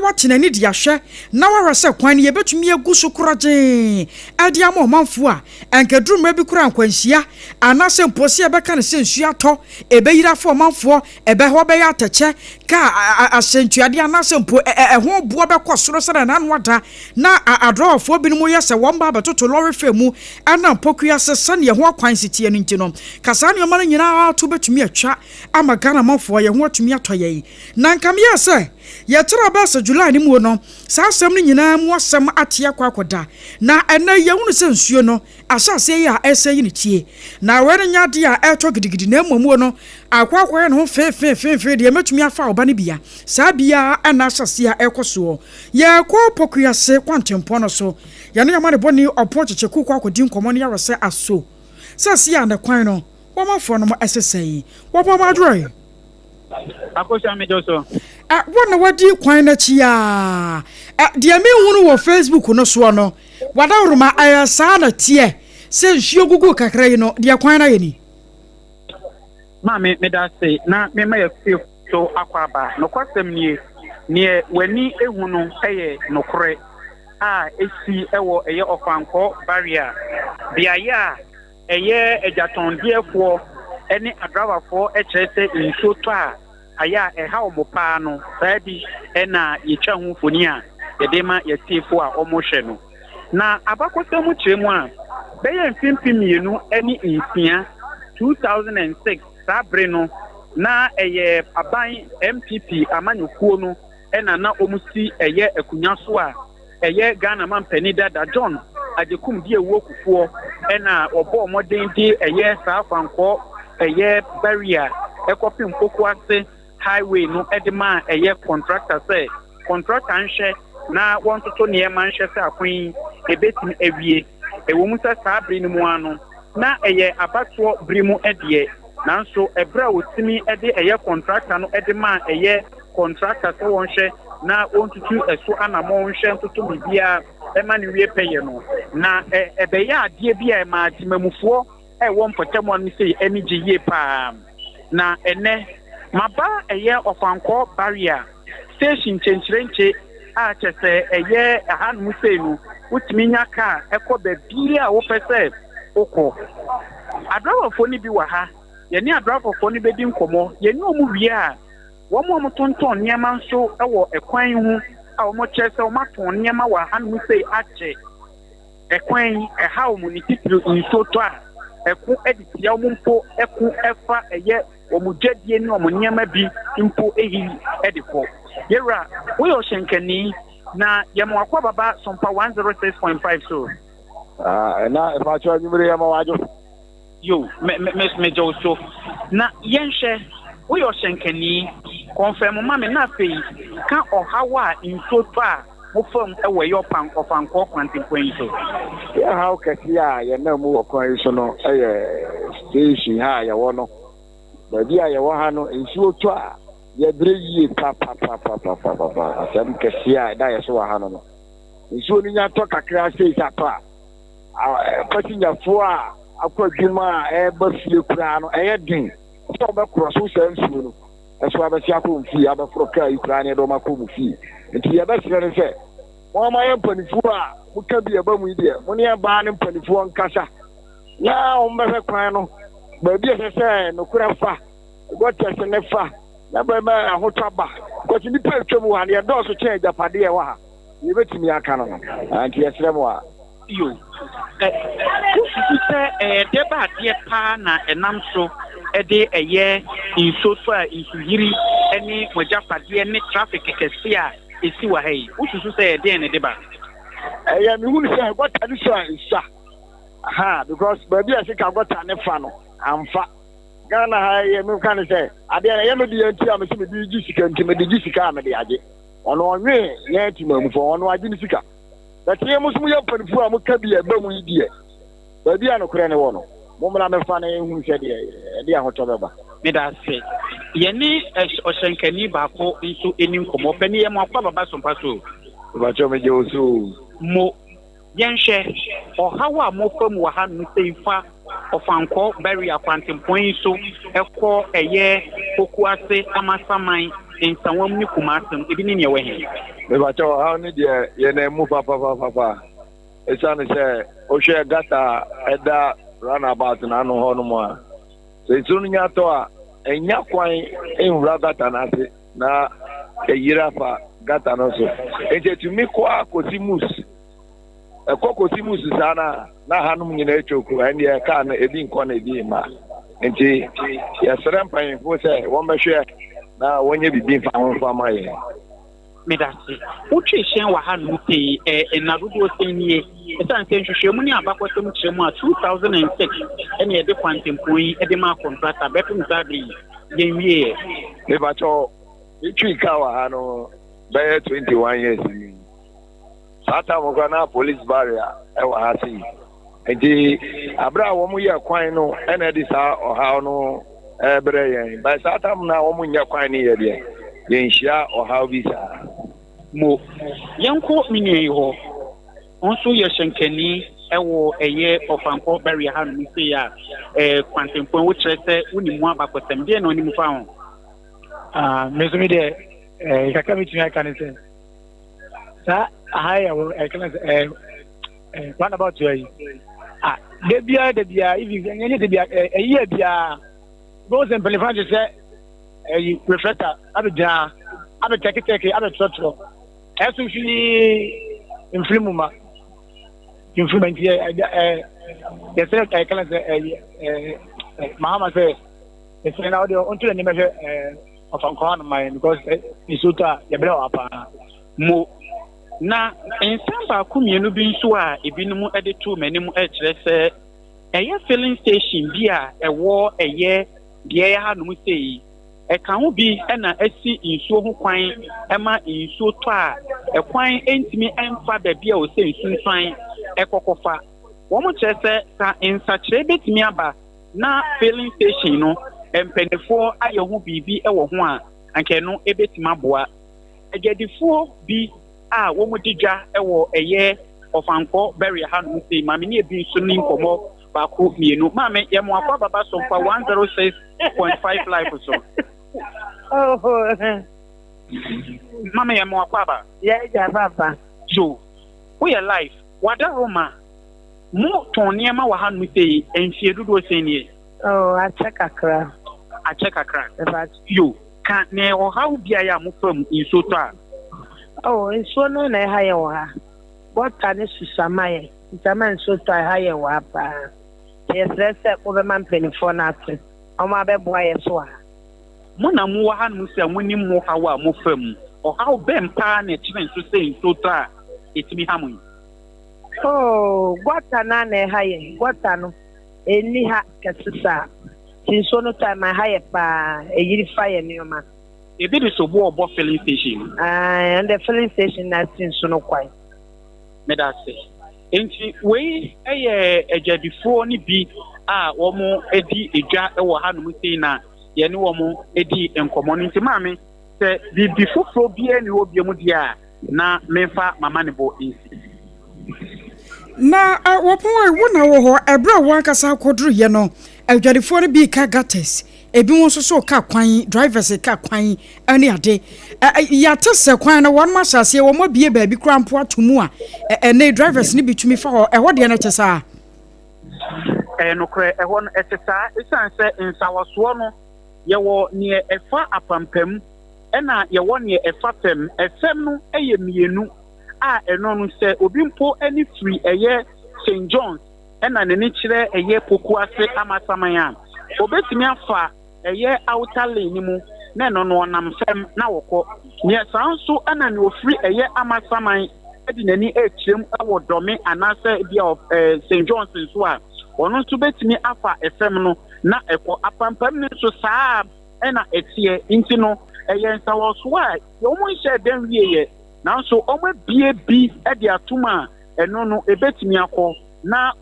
watching ni dia hwe na wahwe se kwan ye betumi agu so koraje ade ama omanfo a enkedrum ma bi kura nkwanhia anase mposi e beka ne se nsu ato ebeyira fo omanfo ebe ho be ya tache ka asentuade anase mpo ho bo be kwosoro se na nwada na adrofo binom ye se womba betoto lorry femu ana mpokua se sane ho akwan sitie no ntino kasa ne ma nyina to betumi atwa ama Ghana manfo ye ho atumi atoye na nkam ye se ye tra ba se July ni mu no sa asem ni nyina mu asem atia kwakoda na ena ye hunu se nsuo no asase ye a ese yi ni tie na were nya de a eto gidigidi na mamu no akwakwa no fe de metumi afa oba ne bia sa bia ana asase a ekoso ye ko pokua se kwantempo no so ye no yamane boni opo cheche ku kwakodi nkomo ne yawse aso sase ya na kwan no wamafo no mo esesei wobo madroy akosha mejoso wona wadi kwan na chia de me hunu wo Facebook no so no wadawruma ayasa na tie se nhio gugu kakra yi no de kwan na ye ni ma me da se na me ma ye so akwaba no kwasem nie wani ehunu eye nokore a esi ewo eye ofanko barrier bia ya eye ejatondiefo eni adrawafo ekyerese nso to a aya eha omopa no sabi ena yetwa hu foni a yedema yetiefo a omohwe no na abakosemu kyeremu a beye mpimpimienu eni nsia 2006 sabre no na eye aban MPP amanyukuo no ena na omusi eye akunya so a eye Ghana man penida da John ajekum die wokufuo ena obo moden di eye safanko eye barrier ekopim pokuase highway no edema eye contractor say contractor nhye na wontoto ne ma nhye say akwen ebetim ewie ewomu say sabre ni mu ano na eye abatuo brimu edie nanso ebra wotimi ede eye contractor no edema eye contractor so wonhye na wontutu eso anamo nhye ntoto bibia ema ni wie peye no na ebeya ade bia ma timamufuo won potemon ni sei eni giye pa na ene maba eye ofanko barrier station chenchirenche a chese eye ahan musenu utimi nya ka ekọ bebiri a wo pese okọ adrawafo ni bi wa ha ye ni adrawafo ni bedi nkomo ye ni omu wie a wo mo tonton niema nso ewo ekwan hu a wo mo chese wo maton niema wa han musei ache ekwan eha wo mu ni titru nso to a eku editia omumpo eku efa eye omujadie ni omunyema bi mpo ehi edifo yera we oshenkani na yemo akwa baba Sompa 106.5 so na fa cho nyimre yama wajo yo me joso na yenhye we oshenkani confirm mama na fei ka ohawa ntoto a mofam ewe yopan ofanko kwantinkwen so ya how kasia ya na mu okwan so no station ha ya wono baby ya wo ha no nsuo to a ya breyi pa asem kasia da ya so ha no nsuo ni nya to kakra sei sapa patinya fo a akwadwuma ba fie kura no din so be cross so nsuo no eso abesi akomfi abafro ka ikura ne do makomfi nti ya ba sire se mo ma yempanifu a muka bi aba mu ide mo ne ba ne mpanifu nkasa ya o mbe kwan no ba bi se no kura fa gotcha se ne fa na ba ma ahotaba kwati ni pa twem wa ne do so chen japade e wa ha ni betimi aka no anti yesre mo a yo se deba de pa na enam so ede eye insoso a insuyiri ene mojapade ne traffic kese a esi wa hai ususu se de ne deba mi hunu se gota ni so ansa ha because baby a se ka gota ne fa no amfa Ghana ha ye mi kan se ade na ye no de anti a me se me di jisika nti me di jisika me de age ono onwe ye ti mamufo ono age ni sika that ye musumu ye panifu a muka bi eba mu idie baby a no kure ne wo no mo mla me fa na ye hunu se de ahoto beba me da se ye ni oshenkani ba ko nso enim komo pani ye mo akwa baba Sompa so ba cho me je osu mo yenhye ohawa mo fam wa ha no seifa ofanko barrier kwantimpon so ekọ eye kokuase amasaman nsawam ni kumasem ebi ni ne wehe me ba cho ha ni de ye na mu papa esa ne se o hwe gata eda runabout na no ho no mo a so itu nya to a enya kwan enwura gata na ase na eyira fa gata no so eje tumi kwa kosimus ekokosimus sana na hanum nyina echoku ene e ka na ebi nko na ebi ma nti ya serempan fo se won behwe na wonye bibi fa ho fa ma ye medasi uchi hyen wa hanu te na dodo senie esan se nhwehwemu ni abakwasem kyeremu a 2006 ene ye de kwantempoi e de ma contractor betum sadri yenwie me ba cho itwi ka wa hanu be 21 years ni sata mo na police barrier e wa hasi enti abra wo mu ye kwan no ene di sa oha no ebre yen ba sata mo na wo mu nya kwan ni ye de yenhia oha bi sa mo yanko minye ho onso ye shenkani ewo eye ofanko barrier hanu se ya kwantempon wo kyerese woni mu abakwasem de na oni mu fa ho mesumi de kaka mitumi aka ne se sa ahaya wo kana se what about you de bia if any de bia eyi bia go sem pelefan je se reflector abja abeteke abetotro esu fini inflimuma influence ye se kana se mahama se se na audio onto ni measure of on my because isuta ya bele apa mo na ensamba kumienu bi nso a ebinum ede to manim e kire se eye filling station bi a ewo eye de ya hanum sei e kan ho bi na asi nsuo ho kwan ema nsuo to a e kwan entimi emfa da bi a o se nsunsan e kokofa wo mo kire se ka ensakire betimi aba na filling station no empenefo aye ho bibi e wo ho a anke no ebetima boa agedifo bi a wo mu digwa e wo eye ofanko barrier hanu sei mame ne bi nso ni nkomo ba ko mienu mame ye mo akwa baba Sompa 106.5 live so mame ye mo akwa ba ye ja papa so we are live wada roma mu toniema wa hanu sei enfie dodo sei nie achekakra yo ka ne o how bia ya mu fam nso to a nso no na ha ye wo ha bota ne susamaye ntama nso to ha ye wo apa ye stresse ko be man penifo na ate o ma be boa ye so ha mo na mu wa ha no se mo ni mo ha wa mo fam o how be mpa na chire nso se nso to a etimi ha mo bota na ha ye bota no eni ha kesisa nso no time ha ye pa eyiri fire ni o ma ebi de so bo obo filling station and the filling station na nso no kwai me da say enti we eye ejadifo ni bi a wo mo edi edwa e wo ha no sei na ye ne wo mo edi enkomo no nti maame se bi foforo bi ani wo bi mu dia na mefa mama ne bo ensi na wopon wo na wo ho ebra wo akasa akodru ye no adwadifo no bi ka gates ebi won so ka kwan drivers ka kwan ani ade ya tese kwan na won ma sase wo mo bie ba bi kra mpo atomu a ene drivers ni bitumi fa ho ho de na kyesa no kre ho no etesa isan se nsawoso no ye wo ne efa apampam ena ye wo ne efa fem efem no eye mienu a eno no se obi mpo ani free eye St John's ena ne ni kire eye poku ase amasamanya obetimi afa eye outer lane mu na no no nam fem na woko ne sanso ena ne ofri eye amasaman edi nani ekirem ewo dome anase bia of St John's nso a ono nso betimi afa efem no na ekọ apampam ne so saa ena etie nti no eye nsawoso a yo mo nhyɛ den wieye nanso omo bie bi edi atuma eno no ebetimi akọ na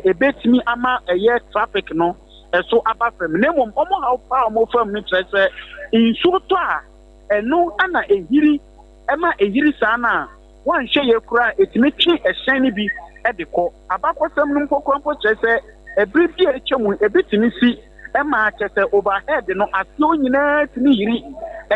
ebetimi ama eye traffic no eso abafem nemom omo how far omo fam ni trese insu to a eno ana ehiri ema ehiri sana wan hye ye kura etimi twi ehyen ni bi edekọ abakosem no mpokompo trese ebri bi echemu ebetimi si ema trese overhead no asio nyina tini yiri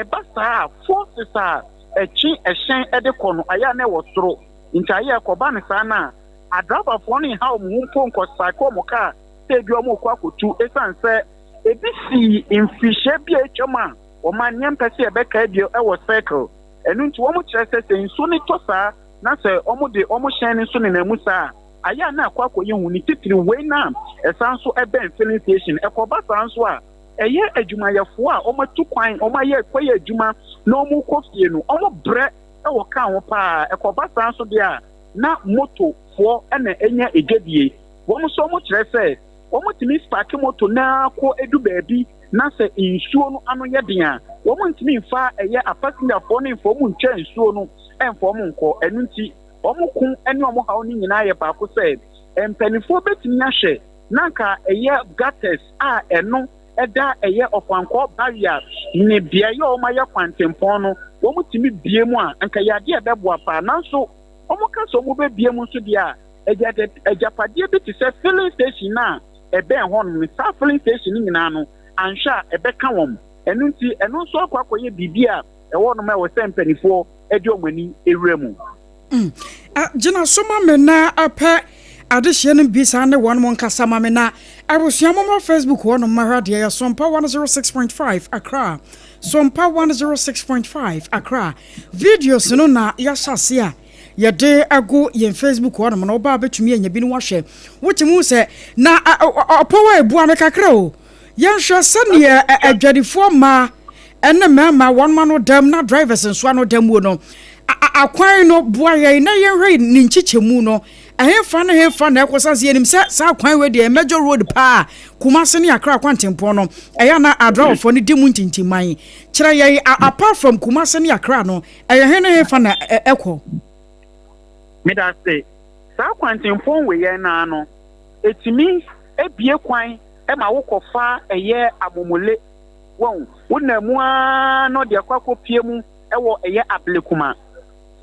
basa forces a echi ehyen ede kono aya na wosoro nta ye koba ne sana adraba fo ne ha mu mpo nkosa ko mo ka te bi omo kwa kotu esanse ebisi infishe bi echoma o man nyempese ebeka bi e circle enu nti wo mo kyerese nso ne tosa na se omo de omo hyen nso ne namusa aya na akwa koye hu ni titiri we na esanso ebe filling station ekoba sanso a eye adwumayefo a omatu kwan omaye kwaye adwuma na omu kofie no omo bre e wo ka ho pa ekoba sanso de a na moto fo na enya egedie wo mo so mo kyerese wo mo timi spark moto na ko edu baabi na se insuo no ano ye den a wo mo ntimi mfa eye passenger fo no info mu nche insuo no enfo mo nko enu nti omukun ene omo hawo ni nyina ye ba ko se empanifo betimi ahye nanka eye gutters a eno eda eye ofanko barrier ne bia ye o maye kwantempon no wo mutimi bie mu a anka yade e beboa pa nanso omo ka so mo be bie mu so dia ejapade bi ti se filling station na ebe ho no sa filling station ni nyina no ansha ebe ka wom enu nti enu so akwakoye bibia e wo no ma wo se empanifo edi omani ewremu Jina soma mena apa adehye no bisa ne won mon kasa ma mena abusuamo mo Facebook won ma radio ya Sompa 106.5 Accra Sompa 106.5 Accra videos no na ya hyase a ye de ago ye Facebook won mo no ba betumi anya bi no wahwe wotimu se na opowa ebu amekakra o ye hwe se ne adwadifo ma ene mema won ma no dam na drivers nso no dam wo no akwan no boaye na ye hwe ni nchichemu no ahemfa na ekosase enim sa akwan we de major road pa Kumasi ne Accra kwantempo no eya na adrawfo ne dimu ntintiman kire ye apart from Kumasi ne Accra no eya na hemfa na ekọ me da say sa kwantempo we ye na no etimi ebie kwan e ma wokofa eye amomole won wonamu a no de kwakopie mu ewo eye ablekuma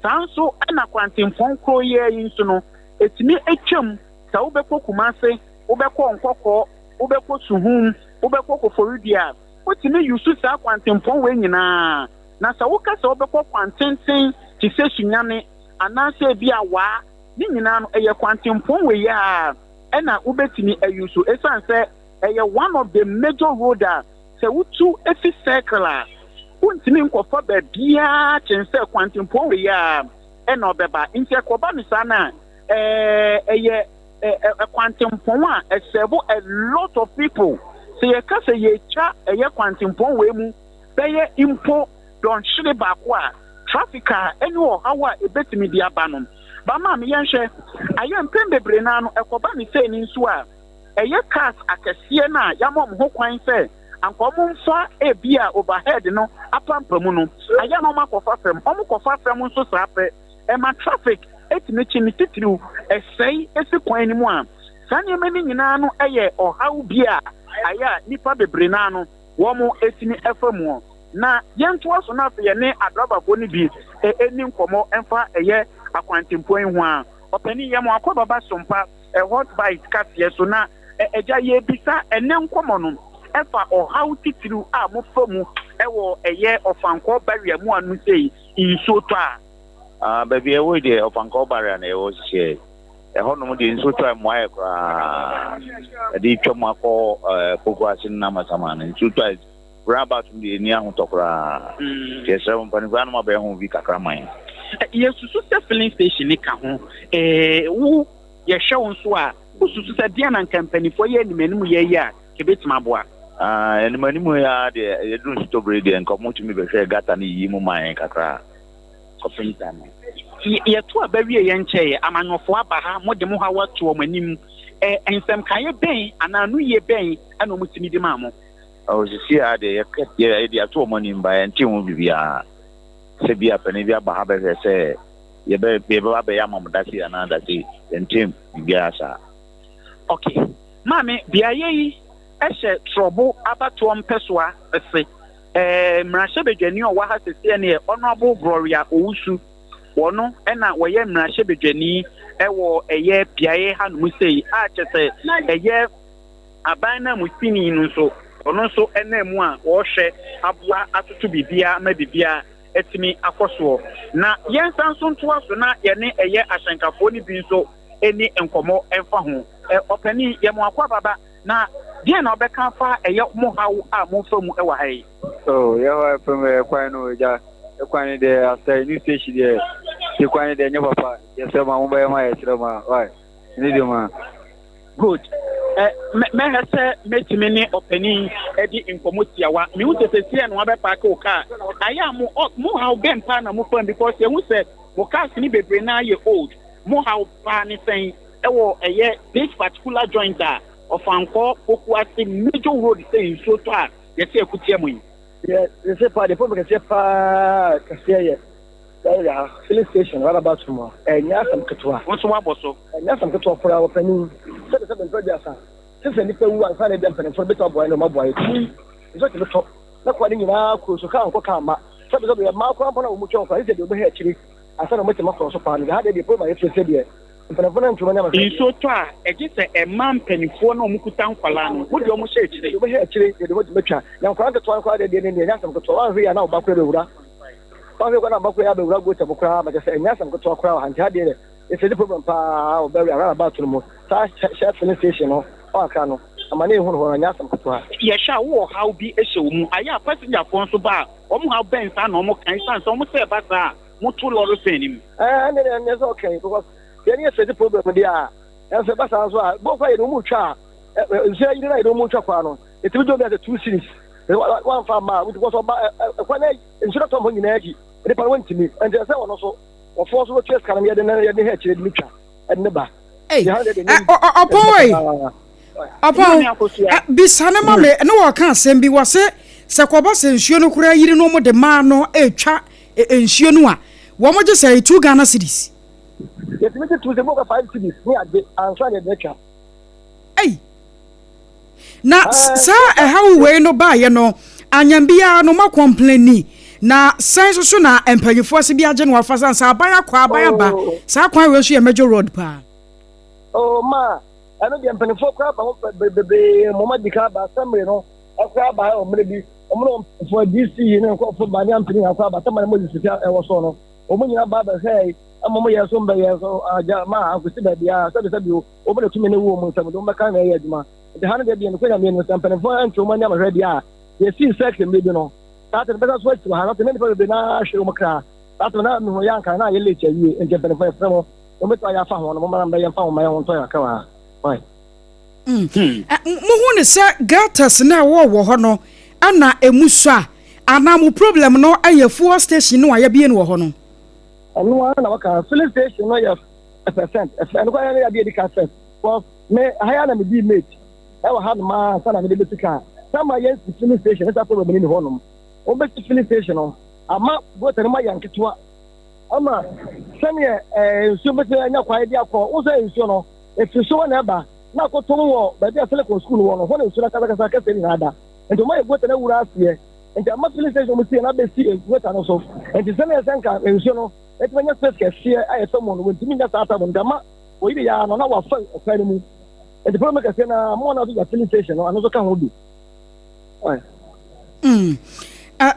sanso ana kwantempo kro ye yinso no etimi etwam sa wobekọ Kumasi wobekọ nkọkọ wobekọ suhum wobekọ koforidia otimi yusu sa kwantempo we nyina na sa woka sa wobekọ kwantenten ti se sunyane anase bia wa ni nyina no eye kwantempo we ya ena wobetimi ayusu esanse eye one of the major roads se wutu efi circular untimi nkofa ba bia chense kwantempo we ya ena obeba nti ekoba ni sana eye kwantempo a esebo a lot of people say ye ka say ye cha eye kwantempo we mu beye impo don shire ba kwa traffic a eni o hawa ebetimi dia banom ba ma me yenhwe aye mpembebre na no ekoba ni say ni nso a eye cars akese na ya mom ho kwan say ankomumfa ebia overhead no apampamu no aye no makofa fam omukofa fam nso sape ema traffic etimichi ni titiriu esei esi kwan ni mu a sanye meni nyina no eye ohaw bia aya nipa bebre na no wo mo etini efamu na yento aso na fe ne adrabafo ni bi eni nkomo emfa eye akwantempo en ho a opani yemo akobaba Sompa hot bite kasie so na eja ye bisa ene nkomo no efa ohaw titiriu a mo famu ewo eye ofanko barrier mu anu sei insoto a baby we dey ofanko barrier na e wo hye hono de nso twa moaye kra de twam akọ pogwase na masama na nso twa rabat de ni ahụ tokra kesem panifano ma be ho vi kakra man yesusu se filling station ni ka ho wo ye hwe nso a ususu se dia na company fo ye ni manimu ye ya kebetima boa eni manimu ya de ye dun stobre de nko mutumi be hwe gata ni yi mu man kakra kopenta na ye to abawie ye nche amanyofo abaha mode mu hawa to omanim ensem kan ye ben ananu ye ben ana mutumi di maamo osisi ade ye de ato omanim ba enti hu bibia se bia pani bia baha be se ye be ba ya mamdasi ana dasi enti bibia sa okay mame bia ye ehye trouble abato mpesoa ese mrashe bedwani o wa ha sese ne honorable Gloria Owusu wono ena woye mrashe bedwani ewo eye piaye hanum sei a chese eye aban na musini nso ɔno nso ɛna mu a wɔhwɛ aboa atoto bibia ma bibia etimi akɔsoɔ na yɛnsa nso ntoa so na yɛne ɛyɛ ahyɛnkafoɔ ne bi nso ɛni nkɔmɔ ɛmfa ho ɔpani yɛmo akɔ baba na deɛ na ɔbɛka fa ɛyɛ mo haw a momfa mu ɛwɔ ha yi yɛhɔ fm kwan no gya kwan de asɛ new station de te kwan de nyɛ papa yɛsɛ ma mo bɛyɛ ma yɛsrɛ ma wai ne de ma good mɛhɛ sɛ mɛtumi ne ɔpani ɛdi nkɔmɔ tiawa mehu tɛtɛsiɛ no wabɛpaake wo kaa ayɛ a mo haw bɛn paa na mo fam because yɛhu sɛ mo cars ne bebree na yɛ old mo haw paa ne sɛn ɛwɔ ɛyɛ this particular joint a ɔfankɔ Pokuase major road sɛ nsuo tɔ a yɛsɛ ɛkutia mu yi yɛsɛ paa de pɔmɛ kɛseɛ paa kɛseɛ yɛ filling station right about tomorrow ɛnyɛ asɛm ketewa nso wabɔ so ɛnyɛ asɛm ketewa koraa wɔpani sɛde mpɛ bi asa sɛ nipa wu ansa na ɛbɛ mpanimfoɔ bɛtɔ aboa no ɔmaboa yɛ tumi nso te bɛtɔ na kɔ ne nyinaa kuro so kaa nkɔ kaa ma sɛde yɛ maa koraa mpɔ na wɔn mu twɛn kɔ ɛsɛ deɛ ɔbɛhɛ akyire ansa na wɔmɛtɛm akɔ so paa no ha deɛ deɛ pɔmɛ yɛ fɛ deɛ mpanimfoɔ no ntoma ne ama nsuo tɔ a ɛgye sɛ ɛma mpanimfoɔ na ɔmo kuta nkwalaa no wode ɔmo hyɛ akyire ɔbɛhɛ akyire deɛ wɔde bɛtwa na nkwalaa nketewa nkwalaa deɛ ne deɛ nyɛ asɛm ketewa wɔahwɛ yɛ na ɔba kora bɛwura wɔahwɛ kora na ɔba kora bɛwura gotam koraa bɛkyɛ sɛ ɛnyɛ asɛm ketewa koraa wɔ ha nti ha deɛ ɛsɛ de problem paa ɔbɛwura ara ba to no mu saa hyɛ filling station no ɔaka no ama ne ehunu hɔ nyɛ asɛm ketewa yɛhwɛ a wowɔ haw bi ɛhyɛ wo mu ayɛ a passengerfoɔ nso ba a ɔmo haw bɛn saa na ɔmo kan san sɛ ɔmo sɛ ɛba saa a moto lɔre sɛn nim ɛne sɛ ɔkan because yɛne yɛsɛ de problem deɛ a ɛsɛ ba saa nso a bɔkɔ yɛ no mu twa a nsuo yiri na yɛ no mu twa kwa no ɛtumi dwom yɛ 2 series wamfa ma because ɔba ɛkwa na nsuo tɔ mɔ nyinaa akyi nipa no wɔntumi ɛnti ɛsɛ wɔ no so wɔfoɔ so wɔtua sika no yɛde hɛ akyire de ne twa ɛde ne ba ɔpɔn bisa ne ma me ne wɔka asɛm bi wɔ sɛ kɔba sɛ nsuo no koraa yiri no mu de maa no ɛtwa nsuo no a wɔn gye sɛ 2 Ghana cedis yɛtumi te 2 sɛ 5 cedis ne ade ansa ne de twa na saa ɛhaw wei no baayɛ no anyambia no ma complaini na sɛn so na mpanyinfoɔ se bi agye no wafa sansa aban aba saa kwan wei so yɛ major road pa ma ɛno deɛ mpanyinfoɔ kora ba bebe mɔma dika ba asɛmre no ɛkora ba ɔmre bi ɔmre mpanyinfoɔ DC ne nkɔfo ba ne ampini akora ba tamane mo sisi ɛwɔ so no ɔmo nyina ba hɛ ama mo yɛ so mbɛyɛ so agya ma akosi ba bia sɛbi o ɔmo tumi ne wo mo nsɛm do mbɛka na ɛyɛ adwuma de ha no deɛ no kwanya me no mpanyinfoɔ antwo mo ne amahwɛ dia yɛsi section bi no taate bɛsa so ati ha no te ne nipa bebe na ahwɛ mo kra taate na me ho yɛ anka na yɛ late awie nti mpanyinfoɔ yɛfrɛ mo ɔmo to ayɛ afa ho no mo mara mbɛyɛ mfa ho ma yɛ ho ntɔ yɛ aka wa why muhu ne sɛ gatas na wɔ hɔ no ana emu so a ana mo problem no ayɛ fuel station no ayɛ bie no wɔ hɔ no ɛno na waka filling station no yɛ percent ɛno kwa yɛ de ka first because me haya na me di mate ɛwɔ ha no ma sana me de betika sama yɛ filling station ɛsa problem ni hɔ no wo be filling station no ama bota no ma yɛ nketewa ama sɛneɛ nsuo bɛtɛ anya kwa de akɔ wo sɛ nsuo no efi so na ɛba na akɔtɔm wɔ baabi a Telecom school wɔ no hɔ na nsuo na kasa kasa ni na ada nti mo yɛ bota na wura aseɛ nti ama filling station mo tie na bɛsi bota no so nti sɛneɛ sɛnka nsuo no ɛti bɛnyɛ space kɛseɛ ayɛ fɛ mo no wɔntumi nya saa tabo nti ama oyi yɛ ano na wafa ɔkwan no mu nti problem kɛseɛ na mo na so yɛ filling station no ano so ka ho bi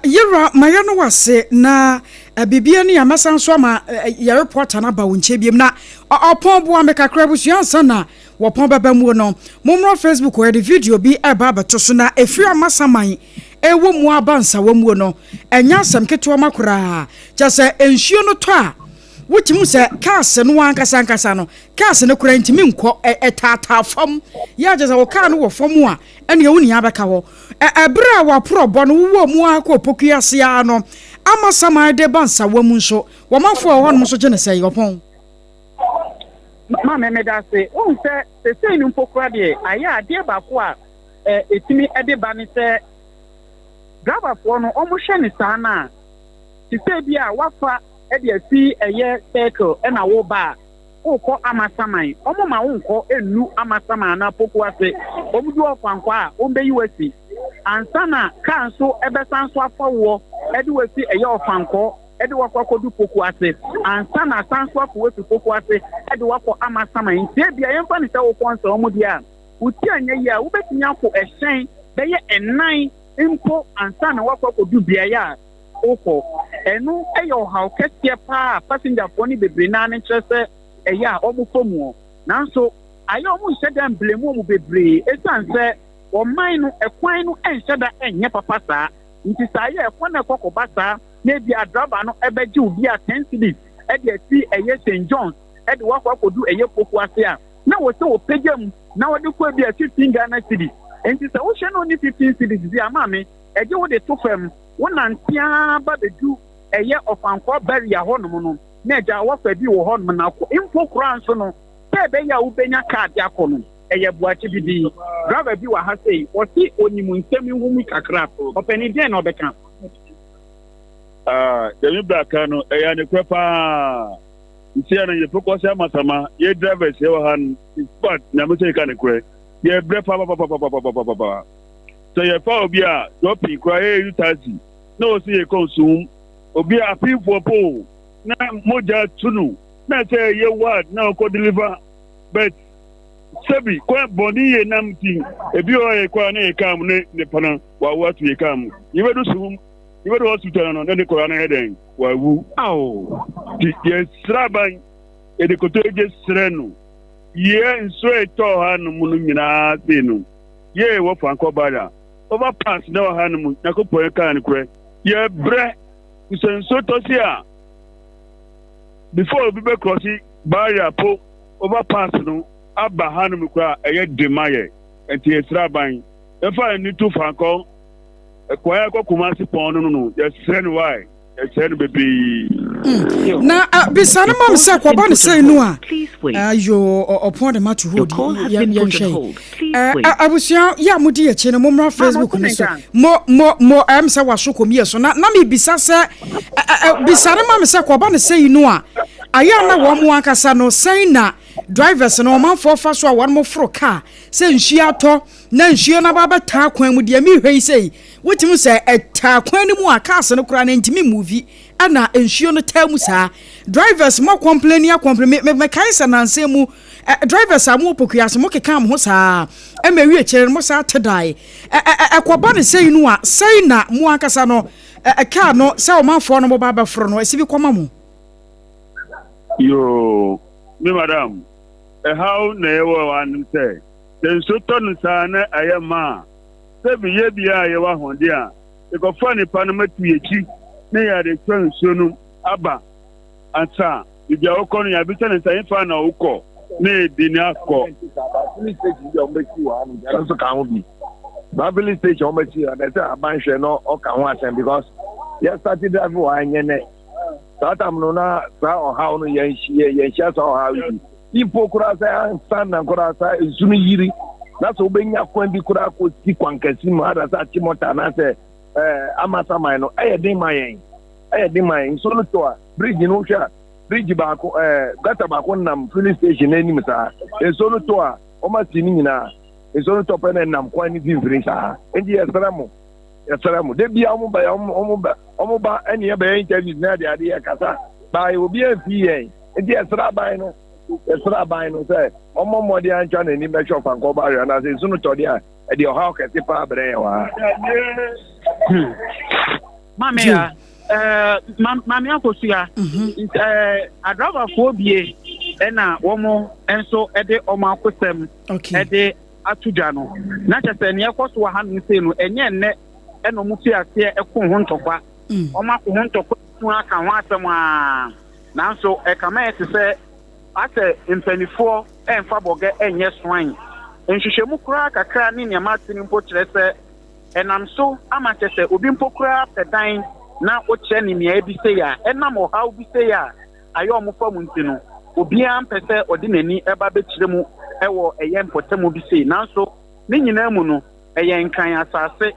yɛwura mayɛ no wase na bibia ne yɛmɛsa nso ama yɛ reporter no aba wo nkyɛ biam na ɔpɔn boa me kakra busua nsa na wɔpɔn bɛba mu no mommrɔ Facebook yɛde video bi ɛba abɛto so na ɛfiri amasaman ɛwɔ mu aba nsa wɔ mu no ɛnya asɛm ketewa ma koraa kyɛ sɛ nsuo no tɔ a wotim sɛ cars no ankasa no cars no koraa ntimi nkɔ ɛtaataa fam yɛ agye sɛ wo car no wɔ fam a ɛne ɛwo nia bɛka hɔ ɛberɛ a wɔaporɔbɔ no wowɔ mu akɔ Pokuase a no amasaman de ba nsa wɔ mu nso wɔmafoɔ hɔ no nso gye ne sɛ yɔpɔn ma me da se o sɛ sɛ ni mpokura de ayɛ adeɛ baako a etimi de ba ne sɛ driverfoɔ no ɔmo hwɛ ne saa na ti sɛ bi a wafa de afi ɛyɛ circle ɛna wo ba wokɔ amasaman ɔmo ma wo nkɔ enu amasaman na Pokuase ɔmo du ɔfankɔ a ɔmbɛyi wasi ansa na kaa nso ɛbɛsan so afa wɔ ɛde wasi ɛyɛ ɔfankɔ ɛde wakɔ akɔdu Pokuase ansa na asan so afɔ wasi Pokuase ɛde wakɔ amasaman nti ebia yɛmfa ne sɛ wokɔ nsa ɔmo deɛ a wotia nyɛ yi a wobɛtumi akɔ ɛhyɛn bɛyɛ ɛnan mpo ansa na wakɔ kɔdu beaeɛ a wokɔ ɛno ɛyɛ ɔhaw kɛseɛ paa passengerfoɔ no bebree naa ne kyerɛ sɛ ɛyɛ a ɔmo fɔ mu nanso ayɛ ɔmo nhyɛ da mblemu ɔmo bebree ɛsiane sɛ ɔman no ɛkwan no ɛnhyɛ da ɛnyɛ papa saa nti saa yɛ ɛkwan na ɛkɔkɔba saa na ebi adraba no ɛbɛgye obi a 10 cities ɛde asi ɛyɛ St. John's ɛde wakɔ akɔdu ɛyɛ Poku ase a na wɔsɛ wɔpagya mu na wɔde kɔ bi a 15 Ghana cities nti sɛ wohyɛ no ne 15 cities bi a maame ɛgye wode to fam wonantea ba bɛdu ɛyɛ ɔfankɔ barrier hɔnom no na agya wɔfa bi wɔ hɔnom na akɔ mpo koraa nso no sɛ ɛbɛyɛ a wobɛnya kaade akɔ no ɛyɛ buakye bi di driver bi wɔ ha sei wɔsi onimu nsɛm nhumi kakra ɔpɛni den na ɔbɛka dɛmi braka no ɛyɛ ne kura paa nsia no yɛ pokɔ sɛ amatama yɛ drivers yɛ wɔ ha no sport na mo sɛ ka ne kura yɛ brɛ paa sɛ yɛ fa obi a dɔpi kura yɛ yu taxi na wɔsi yɛ kɔnsum obi a apifoɔ po na mogya tunu na sɛ yɛ ward na ɔkɔ deliver but sebi kwa boni ye nam ti ebi o ye kwa na ye kam ne pana wa watu ye kam yibedu sum yibedu hospital no ne ko na heden wa wu ti ye sraban e de koto je srenu ye nso eto ha no mu no nyina se no ye wo fanko bada overpass na ha no mu na ko poe kan kure ye bre nso to si a before we be crossing barrier po overpass no aba hanum kwa eye demaye enti esraban efa ni tu fanko kwa ya kokuma si pon no ye sren why ye sren bebi na bisane mam se kwa ba ne sei no a ayo opon de matu hold ya nhwe abusia ya mudi ye che no momra Facebook no so mo am se waso komie so na me bisa se bisane mam se kwa ba ne sei no a aya na wo mo akasa no sei na drivers no man for fa so a one mo fro car say nhia to na nhia na ba ta kwan mu de mi hwei sei wotim say eta kwan ni mu a cars no kura na ntimi movie ana nhia no ta mu saa drivers mo complain me kai sa na nsem mu drivers am opokua se mo keka am ho saa e ma wi ekere mo saa tedai ekwoba ne sei no a sei na mu akasa no car no say o man for no mo ba fro no esibi kwama mu yo me madam how na ewo wan say den so ton sa na ayema se biye bia ye wa honde a e go fa ni pa no matu yechi na ya de twan so no aba anta bia okọ no ya bi tane sai fa na okọ na edi ni akọ so ka ho bi Babylon station o machi na say abanhwe no o ka ho asem because yes started that wa anye ne satam no na sa o ha no yen hia sa o ha wi ipo kura sa stand na kura sa zunu yiri na so obenya kwan bi kura ko si kwankasi ma da sa timota na se amasa man no ayedin mayen so no to a bridge no hwa bridge ba ko gata ba ko nam filling station anim sa so no to a o ma ti ni nyina so no to pe na nam kwan ni vivre sa endi yesramo de bia omo ba eni e ba interview na de ade e kasa ba obi afi yen endi yesraban no say omo modi ancha na ni be shop an ko ba na say sunu to dia e de ha o kete pa bre wa mame ya mame akosia adrava phobie na womo enso e de omo akosem e de atudwa no na chese ne ekoso wa hanu sei no enye nne eno mu fi ase ekon ho ntokwa omo akon ho ntokwa tun aka ho asem a nanso e kama ete se ate mpanifo emfa boge enye swan nhwehwemu kura kakra ne ne matini mpo kire se enam so amate se obi mpo kura pedan na o kire ne ne abi se ya enam o haw bi se ya ayo mo fam ntino obi am pese odi nani eba be kire mu ewo eye mpotemu bi se nanso ne nyina mu no eye nkran asase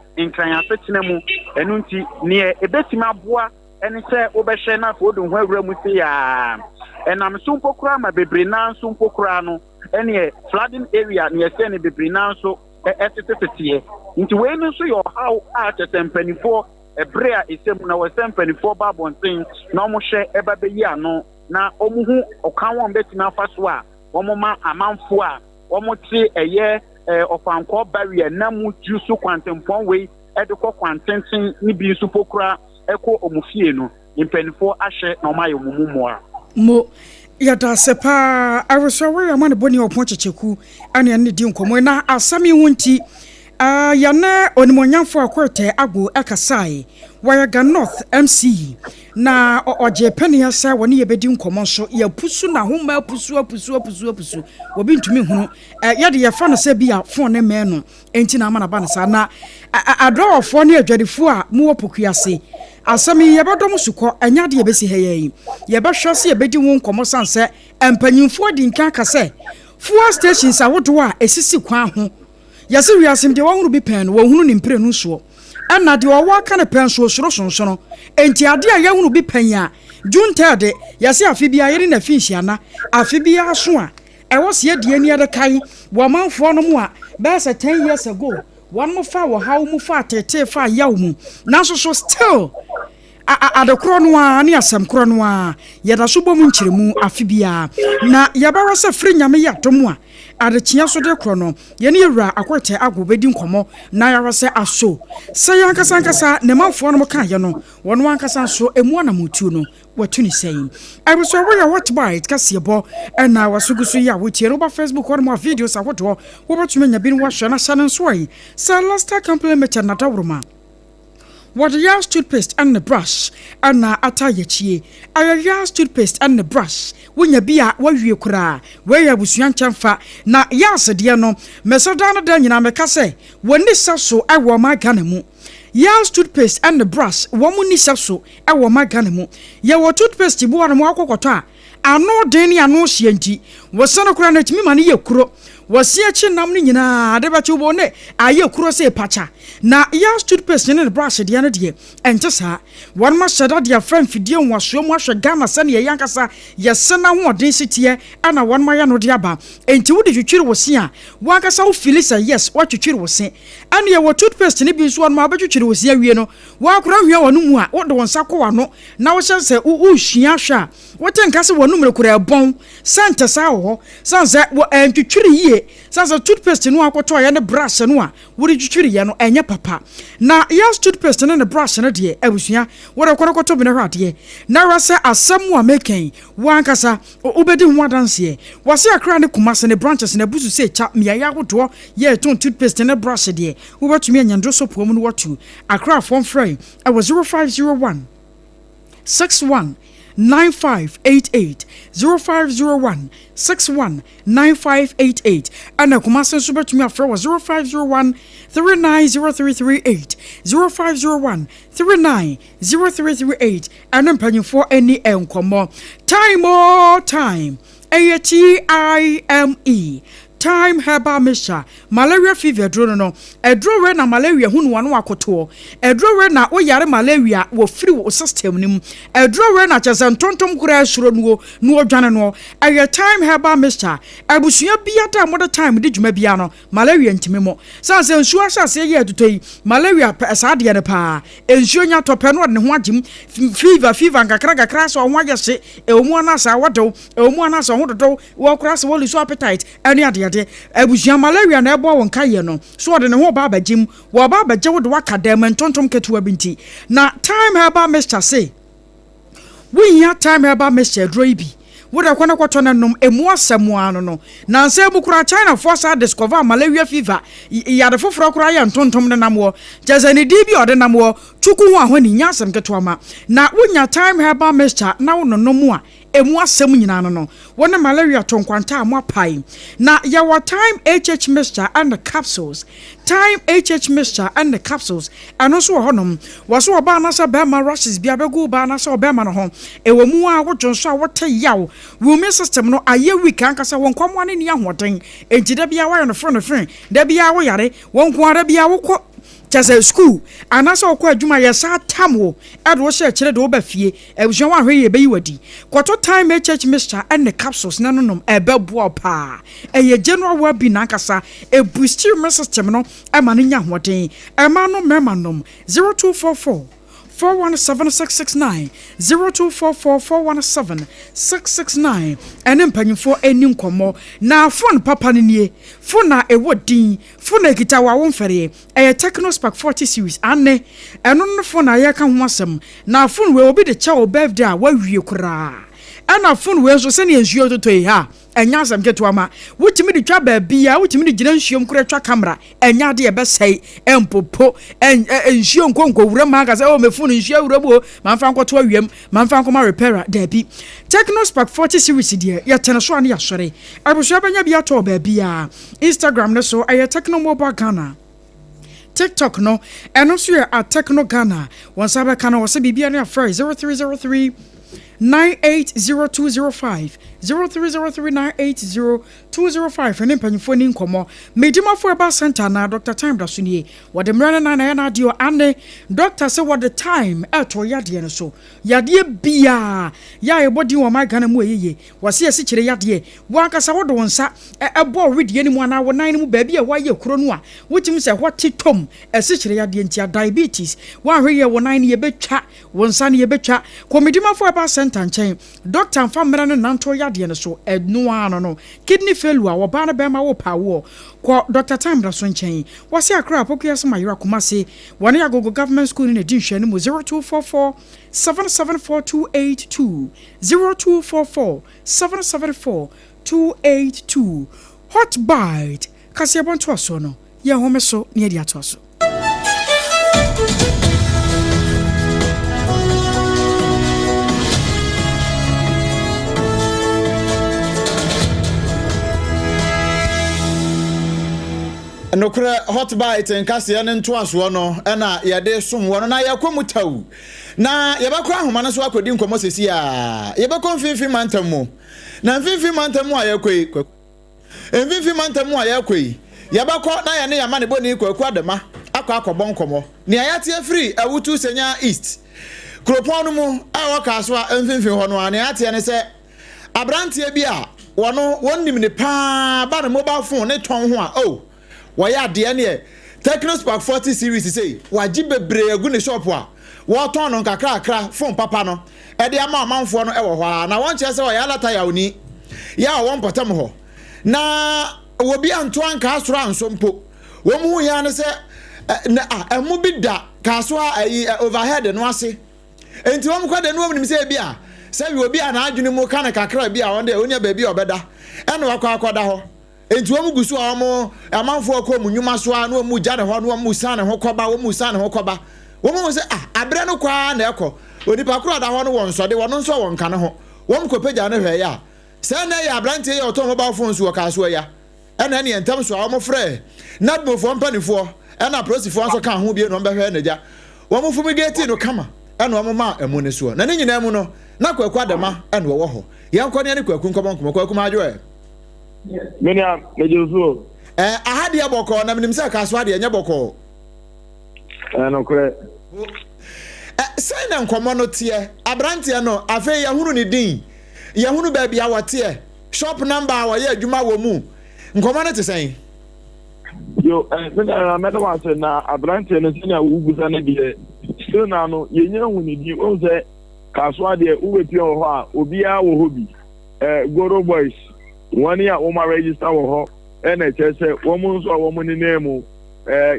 kina mu enu nti ne ebetimi aboa ene se obehwe na fo do ho awura mu se ya enam so mpokura ma bebre na so mpokura no ene flooding area ne ese ne bebre na so etetetete nti we no so yo how a tetempanifo ebre a esem na we sempanifo ba bonten na omo hwe eba be yi ano na omo hu okan won betimi afa so a omo ma amanfo a omo ti eye of Anko barrier, Namu, Jusu, Quantum, one way, Edoko, Quantum, Nibi, Supokra, Echo, Omufieno, in Penfo, Ashe, no my Mumua. Mo. Yada sepa aresowe amane boni oponche cheku ane ane di nkomo na asami wonti yana onimonyamfo akwete agbo ekasai wayaga north mc na oje penia sa woni yebedi nkomo so ya pusu na homa pusu obi ntumi hunu yade ye fa no se bia fon ne me no enti na amana ba na sa na adrofo ne adwadefo a mu opokuase asami yebedom suko anyade yebesi heyi yebehwa se yebedi won nkomo sanse empanyimfo di nka kase fuel stations awodo a esisi kwa ho yase wiasim de wonhuru bi pen wo hunu ni mpre nu so ana de wo aka ne pen so soro sonsono enti ade a ye hunu bi pen a junta de yase afi bia yeri na finhia na afi bia so a ewo se de ani ade kai wo manfo no mu a be se 10 years ago one mo fa wo hawo mu fa tete fa yawo mu na so still adekro no a ne asem kro no a yeda so bom nkyiremu afi bia na yeba se firi nyame ya tom a adechia so de kro no ye ne yewura akwete agobedi nkomo na yawa se aso se yankasa ne manfo no ka ye no wono ankasa so emu na mutu no watuni saying I was aware what by it kasiebo na wasugusu ya wutie no ba Facebook or more videos awodo wo betumi nya bi no hwe na sane so yi sa last compliment na dawroma what the yas toothpaste and the brush and na atayechie aya yas toothpaste and the brush wonya bia wawie kura we ya busuan chamfa na yas de no mesoda no da nyina meka se woni saso awo magana mu yas toothpaste and the brush wo mu ni saso awo magana mu ye wo toothpaste bu wona mu akokoto a ano den ya no hye nti wo sene kura na timi mane ye kuro wasi echi nam ni nyina ade ba chubo ne aye kuro se pacha na yas toothpaste ne brush de ne de ente sa won ma shada de friend fidie nwaso mu ahwe Ghana sane ye yankasa ye sena ho odin sitie ana won ma ya no de aba enti wo de twitwiri wo se a wankasa wo feel say yes wo twitwiri wo se ana ye wo toothpaste ne bi so won ma ba twitwiri wo se awie no wa kura hwia wonu mu a wo de won sako wano na wo hye se wo hwia hwa wo tenkase wonu mre kura bon sante sa ho sanse wo twitwiri yie sanse toothpaste no akoto ya ne brush no a wo de twitwiri ye no enye papa na yas toothpaste ne brush ne de abusua wo de kokoto bi ne hwade na rase asem wa meken wankasa obedi ho adanse wase akra ne kumase ne branches ne busu se cha mia ya wodo ye ton toothpaste ne brush de wo betumi anyandro so pom no watu akra phone frame I was 0501 61 9588 0501 61 9588 ana kumase so betumi afra was 0501 390338 0501 390338 ana mpanyimfo ani enkomo time ATIME time herbal mixture malaria fever drone no edrowe na malaria hunu wano akoto edrowe na oyare malaria wo free wo system nim edrowe na chese ntontom kura suro no odwane no aye time herbal mixture abusua biata mo the time de djuma bia no malaria ntime mo sanse nsuo asase ye adutoi malaria asade ye ne pa ensuo nya tope no de ho agim fever nkakra so ho agese emu anasa wodo emu anasa ho dodo wo kura se wo liso appetite eni ade abusia malaria na ebo won kaye no so de ne ho ba abagim wo ba abagye wo de wakadam ntontom ketewa binti na time herbal mixture say we ya time herbal mixture droibi wo de kwana kwato na nom emu asemu ano no na nse mu kura China force discover malaria fever ya de foforo kura ya ntontom de namwo jazani dibi ode namwo chuku ho ahoni nya asem ketewa ma na wonya time herbal mixture na wo no mu a emu asem nyina no wona malaria tonkwanta amopai na yawa time HH mixture and the capsules time HH mixture and the capsules ano so honom waso oba na sa be ma rashes bia begu ba na sa oba ma no ho ewo mu a wodwonso a wote yaw immune system no aye week ankasa won kwamo ne ni ahoden ejida bia wa no frɛ da bia wo yare won ko ara bia wo kɔ chase school anasa okwa adwuma ye sa tamwo edo wo hye kire de wo ba fie ebusuan wa hwe ye beyi wadi kwoto time HH mixture and the capsules na nonom ebebo pa eye general wa bi na nkasa e boost immune system no e ma nya hoden e ma no mema nom 0244 417 0244 417 669 ene mpanyimfo enim komo na phone papa ne nie phone na ewodin phone ekita wa wonfere Techno Spark 40 series ane eno no phone aye ka ho asem na phone we obi de cha o birthday a wa wie kura ana phone we so se ne nsuo totoyi ha enya asem keto ama wutimi de twa ba bia wutimi de gina nsuom kura twa camera enya de e besai empopo nsuo nkonko wura ma ka se o me phone nsuo wura bo manfa nkoto awiem manfa nkoma repairer da bi Techno Spark 40 series de ya tene so ane ya sore abusua banya bia to ba bia Instagram ne so aye Techno Mobile Ghana TikTok no eno so ya Techno Ghana wonsabe kana wo se bibia ne afra 0303 980205 0303980205 ene mpanyifo ni nkomo medimafo eba center na Dr. Time da so nie wode mrana na na dio ane doctor say what the time eto yade no so yade bia ya ebodi wo ma Ghana mu eyeye wase esi kire yade wakasa wodo wonsa ebo redie ni mu ana wo nan ni mu ba bia waye kuro no a wotim se hoti tom esi kire yade ntia diabetes wa hweye wo nan ni yebetwa wonsa ni yebetwa komedimafo eba center nchen doctor famra no nanto yade no so enu ano kidney failure wo ba na be ma wo pawo ko Dr. Time da so nchen wase akra apokuya se mayira kumase wone agogo government school ni di hwe ni mu 0244 774282 0244 774282 hot bite kasi abonto aso no ye home so ne di ato aso nokre hot bite nkase ya nto aso no na ye de som wono na yakomutawu na ye bakwa ahoma no so akodi nkomo sesi a ye bakon finfin mantamu na finfin mantamu a yakoi finfin mantamu a yakoi ye bakwa na ye ne yama ne boni kwaku adema akwa akobon komo ne ayate free awutu senya east kropon no mu a waka so a finfin ho no ne ate ne se abrantie bi a wono wonnim ne pa ba ne mobile phone ne ton ho a oh waya de ne Techno Spark 40 series say waji bebre agu ne shop a wo ton no kakra phone papa no e de ama amanfo no e wo ho na won che se waya lata ya oni ya won potam ho na wo bi anto anka asoro ansompo wo mu ya ne se na emu bi da ka so overhead no ase enti wo mu kwade no woni se bi a se wi obi a na adwene mu ka ne kakra bi a won de onya ba bi obeda e no akwa ho enti wo mu gusu a wo amanfo akọ mu nyuma so a no mu gya ne ho no mu san ne ho koba wo mu san ne ho koba wo mu se abre no kwa na ekọ onipa kro da ho no won so de won so won ka ne ho wo mu kopagya ne hwe ya se na ya abrante ya oto mobile phone so ka so ya e na ne entam so a wo mu frɛ na bofo mpanifo e na prosifo anso ka ho bi no mbehwe na gya wo mu fumigate no kama e na wo ma emu ne so na ne nyina mu no na kwakwa dema e na wo ho yankɔ ne kwaku nkɔmɔ kwaku ma adwo Menya mejuso ahadi aboko na minim se kaso ade nya boko no kure sai na nkomo no tie abrante no afi ya hunu ni din ya hunu ba bia wote shop number wa ya adwuma wo mu nkomo no te sai yo mena meda wa se na abrante no sina wugusa na die so na no yenya hu ni din o se kaso ade uwe pio ho a obi a wo hobi Goro Boys one year Oma register wo ho ene chese wo mu nso wo mu ni name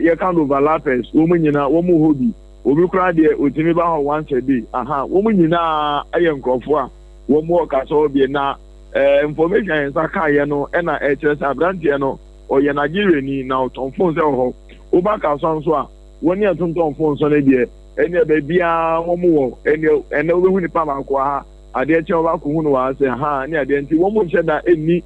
ye kan overlappers wo mu nyina wo mu hobi obi kura de otimi ba ho once a day wo mu nyina aye nkofo a wo mu ka so bi na information en saka ye no ena chese abrantie no oye Nigeria ni na oton phone se ho wo ba ka so nso a woni atonton phone so na de ene ba bia wo mu wo ene wo hu ni pa ma ko ha ade che oba ko hu no wa se ne ade nti wo mu che da eni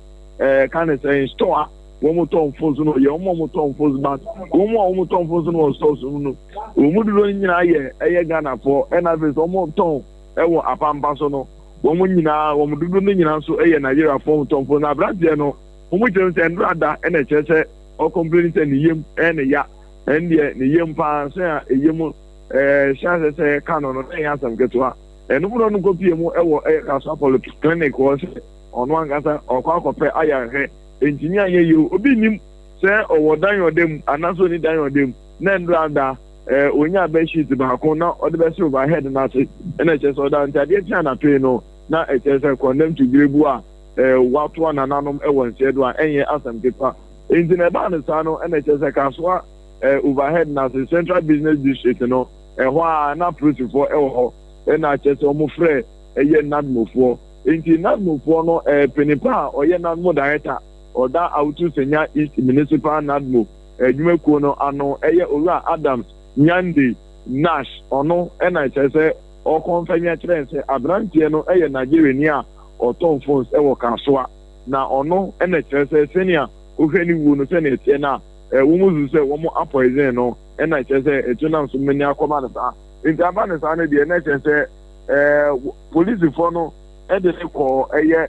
kan say store wo mu ton phones no ye wo mu ton phones ba wo mu ton phones no stores no wo mu duro nyina ye Ghana for na vez wo mu ton wo apamba so no wo mu nyina wo mu duro nyina so Nigeria for ton phones na brand no wo mu che say ndrada na che se o complain say ni yem ne ya ndie ni yem pa say yem chance say kano no na ya sam keto ha enu mu no kopie mu ewo kaso clinic wo se ono angasa okwakope aya he engineer ye yo obi nim se owo dan yodem anaso ni dan yodem na ndrada onya be sheet baako na ode be so overhead na ase na che so da ntade tia na pay no na e che se condemn to grebu a wato anananom e won se do a enye asam kepa enti na ba ne sa no na che se kaso overhead na ase central business district no ho a na proof for ho na che se omo frɛ eye nadmofo enti nadmofo no penipa oye nadmo director oda autu senya east municipal nadmo adwumakuo no ano eye owura Adams Nyande Nash ono na chese o konfanya chrense abrantie no eye Nigeria ni a oton phones ewo kasoa na ono na chese senior ohwani wu no senior tie na womuzu se womo apoison no na chese etuna so mani akoma na sa enti aba na sa na de na chese police for no e de ko eye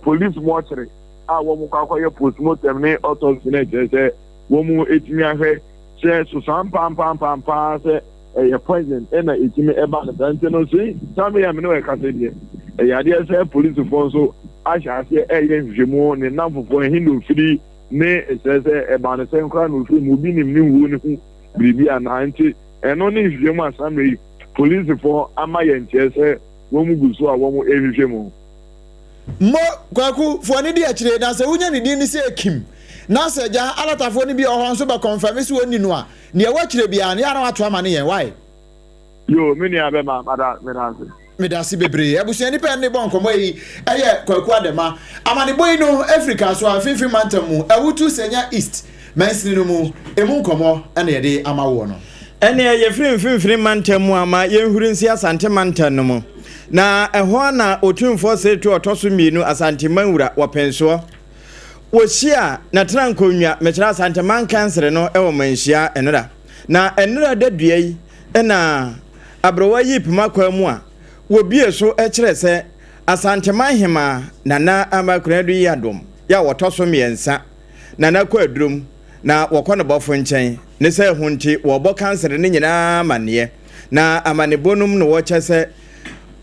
police mortuary a womo kwakoye postmortem ne autopsy na chese womu etimi ahwe che so Sompa pam se e poison na etimi eba na dante no sei sami ya me no e kase die e ya de se police for so asha se ye nhwemu ne namfofo hindo firi ne se eba na se nkra no firi mu bi nim ni wu ne hu bibi ana anti eno ne nhwemu asami police for ama ye ntiese womu guso a womu ehwemu mo kwaku fo ne di akire na se wunya ne di ni se ekim na se ja alatafo ni bi ohon so ba confirm si woni no a ne wachire bia ne ara wato ama ne yen why yo me ni abe ma ada me dasi bebre abusia ni pe ne bon komo yi eye kwaku adema amane boy no Africa so afinfin mantamu awutu senya east mansini no mu emu komo ene yede ama wo no ene ye finfin mantamu ama ye nhurinsi asante mantan mu na eho na otumfo setu otoso mienu asante manwura wapenso wohia na trankonwa mekira asante man cancer no ewo manhia enora na enora dadua yi na abrowa yip makwa mu a wobie so ekire se asante man hema nana amakuradu yi adom ya wotoso miensa nana kwa adrum na wokono bofo nchen ne se hunti wo cancer ne nyina mane na amane bonum no wo chese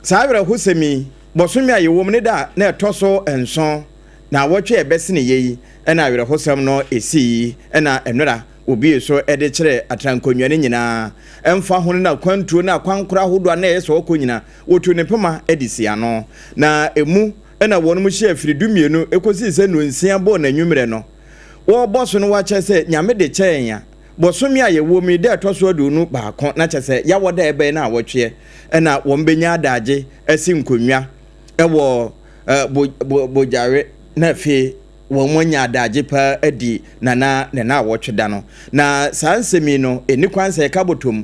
saabra husemi bosumi ayewom ne da na etoso enson na wotwe ebesine yeyi na awere hosam no esi na enora obi so ede kire atrankonwane nyina emfa hono na kwantuo na kwankora hodo na yeso okonyina wotu ne pema edisia no na emu na wonum hye afiri dumienu ekosi se no nsia bo na nwumre no wo boso no wa chese nyame de kyenya bosumi ayewom de etoso adunu baako na chese ya woda ebe na wotwe na wombenya adaje asi nkonwa ewo bojare na fe womonya adaje pa adi na wotweda no na sansemi no eni kwanse kabotom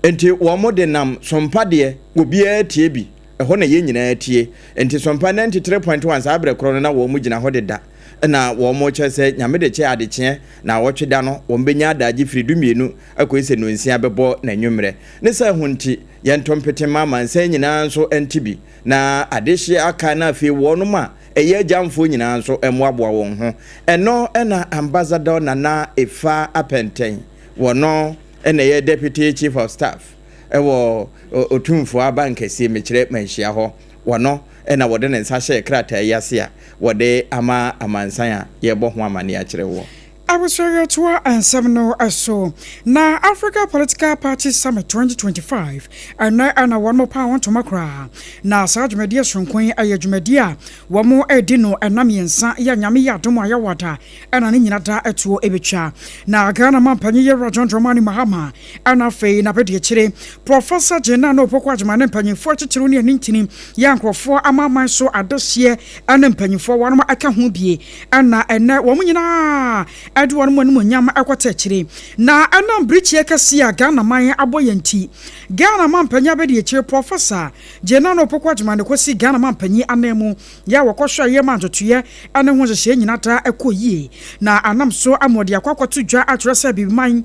enti womode nam sompa de obi atie bi eho na ye nyina atie enti sompa 93.1 sa abre kro na wo mu gina ho deda na wo mo chese nyame de che adekye na wotweda no wombenya adaje firi dumienu akoise no nsia bebo na nwumre ne sa hunti yentompete mama nsa nyina nso entibi na adehye aka na afi wonum a eye jamfo nyina nso emwaboa won ho eno na ambassador nana efa apenten wono ena ye deputy chief of staff ewo otumfo abankesi mekire manhia ho wono ena wode ne nsa hye krata yase a wode ama amansan a ye bo ho amane a kire wo Abuswere toa ansamno aso na Africa Political Party Summit 2025 ana one more pound to makra na sajumedi sonkon ayadwumedi a womo edi no enamiensa ya nyame ya domo ayawada ana ne nyina da etuo ebetwa na Ghana mampanyi ye Rajon Dramani Mahama ana fei na bedi kire Professor Jena no pokwa adwumane mpanyimfo chichiru ne ntini ya nkrofo amaman so adosie ana mpanyimfo wanoma aka ho bie ana ene womo nyina adwon mo no nyama akwata kire na anam brichie kase a Ghana man aboyanti Ghana man panya be de kire Professor Jena no pokwa adwumane kwasi Ghana man panyi anemu ya wokohwa ye mantotoye ane ho hye nyina ta ekoyie na anam so amode akwakwatu dwa atresa bibiman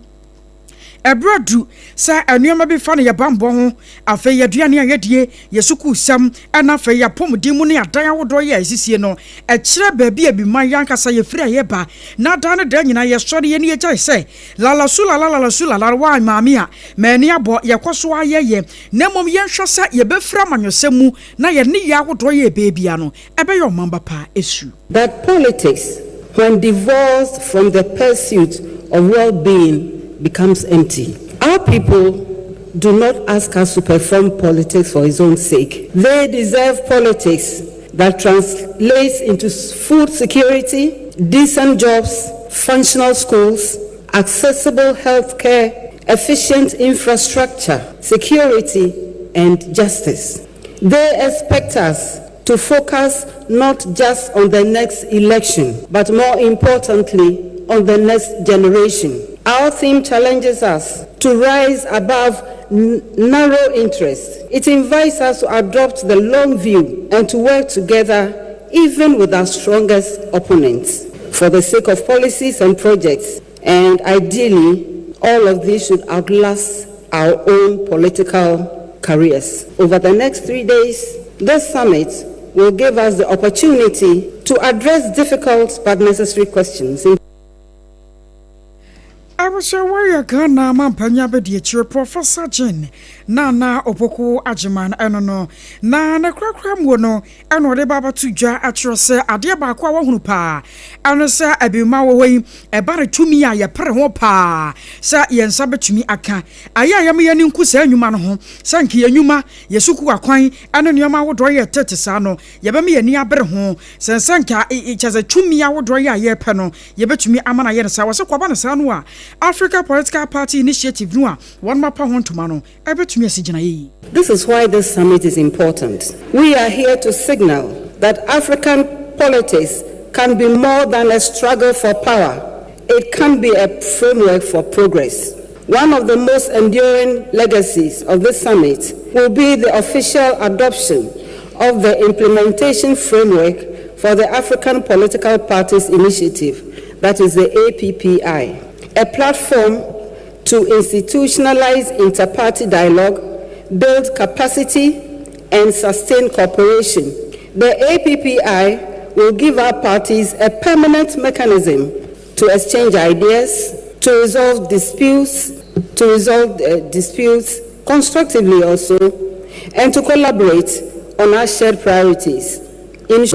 Ebradu sa anuama bi fa ne yabambo ho afa yaduane ayedie yesuku sam ana fa yapomdimu ne adan awodo ye asisie no ekire baabi abiman yankasa ye fira ye ba na dan ne dan nyina ye sori ye ne ye jai se lala sula wa maami a mani abo ye kwaso ayeye nemom ye nhwasa ye befira manyosemu na ye ne ye awodo ye baabia no ebe yo mamba pa esu. That politics, when divorced from the pursuit of well-being, becomes empty. Our people do not ask us to perform politics for its own sake. They deserve politics that translates into food security, decent jobs, functional schools, accessible health care, efficient infrastructure, security, and justice. They expect us to focus not just on the next election, but more importantly, on the next generation. Our theme challenges us to rise above narrow interests. It invites us to adopt the long view and to work together even with our strongest opponents for the sake of policies and projects. And ideally, all of these should outlast our own political careers. Over the next 3 days, this summit will give us the opportunity to address difficult but necessary questions. I was sure where you can now, Mampanya Bedia, Professor Jen, Nana Opoko Ajiman, I don't know, Nana Crackram Wono, and what about to Ja at your sir, Adiaba Kwahupa, and sir, I be Maway, about a 2 mia, ya Parahopa, Sir Ian Sabbat to me, Aka, Ayami and Unkusa, you man home, Sanki and Yuma, Yasuku Aquine, and on your mouth dryer Tetisano, Yabami and Nia Berhon, Sanka, it has a 2 mia dryer ye panel, Yabet me Amana Yensa, was a Kwabana Sanwa. Africa Political Party Initiative Nua, one mapa hon tomano, ebe to me sijinayi. This is why this summit is important. We are here to signal that African politics can be more than a struggle for power. It can be a framework for progress. One of the most enduring legacies of this summit will be the official adoption of the implementation framework for the African Political Parties Initiative, that is the APPI. A platform to institutionalize inter-party dialogue, build capacity, and sustain cooperation. The APPI will give our parties a permanent mechanism to exchange ideas, to resolve disputes constructively also, and to collaborate on our shared priorities. In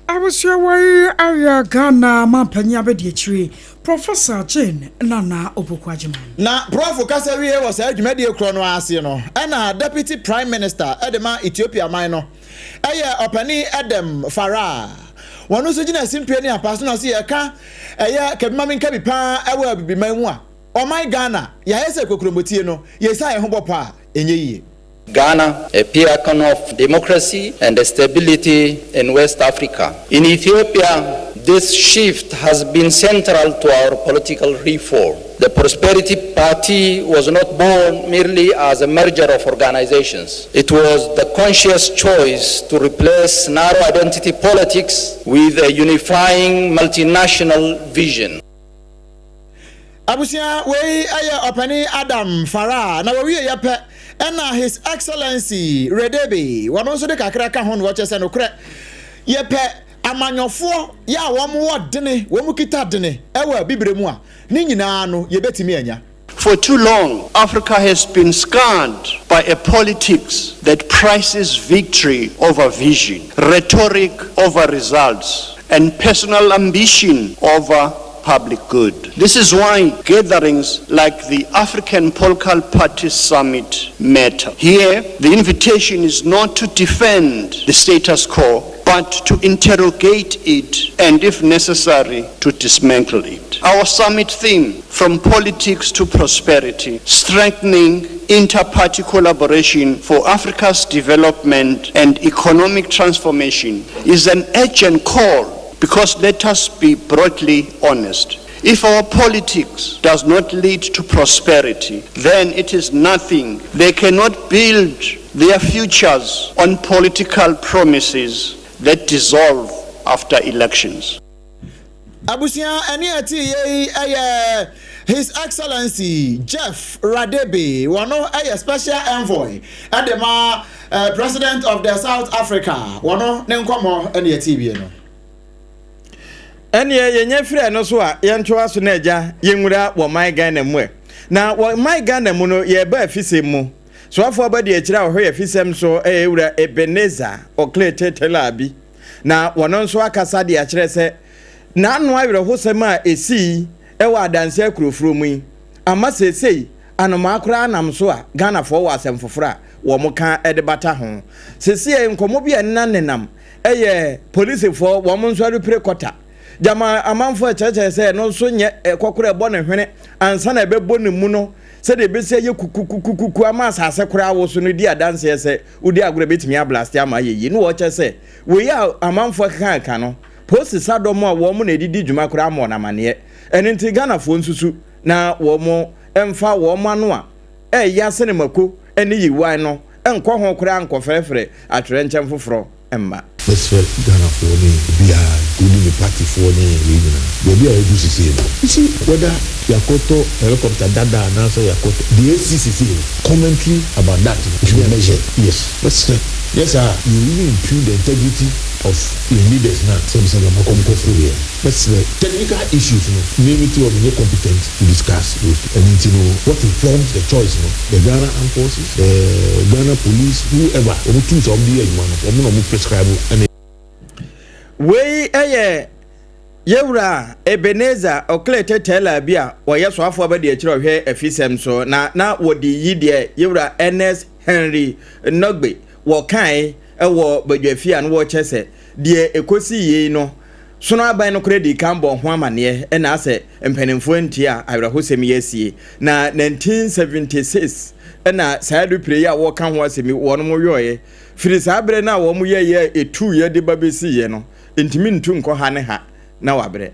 I was sure where I Ghana Mampanya Bedia, Professor Jane, Nana Opokwajiman. Na Prof Kasawi was a media chrono asino, and Deputy Prime Minister Edema Ethiopia Minor. Aya Opani Adam Farah. One who's a simple and personal see a car, aya Kemamin Kabipa, I will be my one. Oh my Ghana, yes, a Kukrumutino, yes, I am Hobopa, in ye. Ghana, a beacon of democracy and stability in West Africa. In Ethiopia, this shift has been central to our political reform. The Prosperity Party was not born merely as a merger of organizations. It was the conscious choice to replace narrow identity politics with a unifying multinational vision. Abusia, we aya opani Adam Farah, now we are pet. And His Excellency Redebe, one also the Kakraka Hon watches and Okre. Yepe, Amanyofo, ya wamu dene, wamukita dene, ewe bibremua, Ninina no, yebeti mienya. For too long, Africa has been scarred by a politics that prices victory over vision, rhetoric over results, and personal ambition over public good. This is why gatherings like the African Political Party Summit matter. Here, the invitation is not to defend the status quo, but to interrogate it and, if necessary, to dismantle it. Our summit theme, from politics to prosperity, strengthening inter-party collaboration for Africa's development and economic transformation, is an urgent call. Because let us be broadly honest. If our politics does not lead to prosperity, then it is nothing. They cannot build their futures on political promises that dissolve after elections. Abusia, His Excellency Jeff Radebe, one a special envoy, and the President of the South Africa, one Nenkomo and the TV. Ene yenye frɛ no so a yɛntoa so na agya yɛnwura wɔ my Ghana mu na wɔ my Ghana mu no yɛ ba afisem mu so afɔ ba de akyira wɔ hɔ yɛ fisem so wura Ebeneza Oklete Telabi na wɔno nso akasa de akyerɛ sɛ na no awere ho sɛm a esi wɔ adanse akurofuro mu yi ama sesei anoma akora nam so a Ghana for wa asem fofora wo mo kan e de bata ho sesei nkomo bi nenam eye police for wo mo nso repre kota jama amanfo cheche se no so nye kokora ebo ne hwene ansa na ebebo ne mu no se de be se ye kukukukuku ama asase kora wo so no di adanse se udi agora betimi ablast ama yeyi no wo che se we ya amanfo kan no post sadom a wo mo na edidi dwuma kora mo na mane enti Ghana fo nsusu na wo mo emfa wo mo ano a ya se ne mako ene yiwan no enko ho kora anko frefre atwere nkyem foforo emma let's Ghana for me be the party for me be a do see whether Yakoto helicopter dada and answer Yakoto the ACCC commentary about that should be measured. Yes, let's yes sir, you really improve the integrity of the leaders now. Let's technical issues, maybe to be competent to discuss and what informs the choice, the Ghana Armed Forces, the Ghana Police, whoever, or choose of the one, prescribe and we Yewra Ebenezer Oklete tela bia woye so afo ba de akira hwe afisem so na wodi yide Yewra Ernest Henry Nogbe wo kan wo badwafia no wo chese de ekosi yi no so no aban no credit kan bo ho amane e na ase mpanimfo ntia awrahosem yesie na 1976 na side prayer wo kan ho asemi wono mo yoye firi sabre na wo mo ye etu ye de babesi ye no ntimi ntu nko ha ne ha na wabre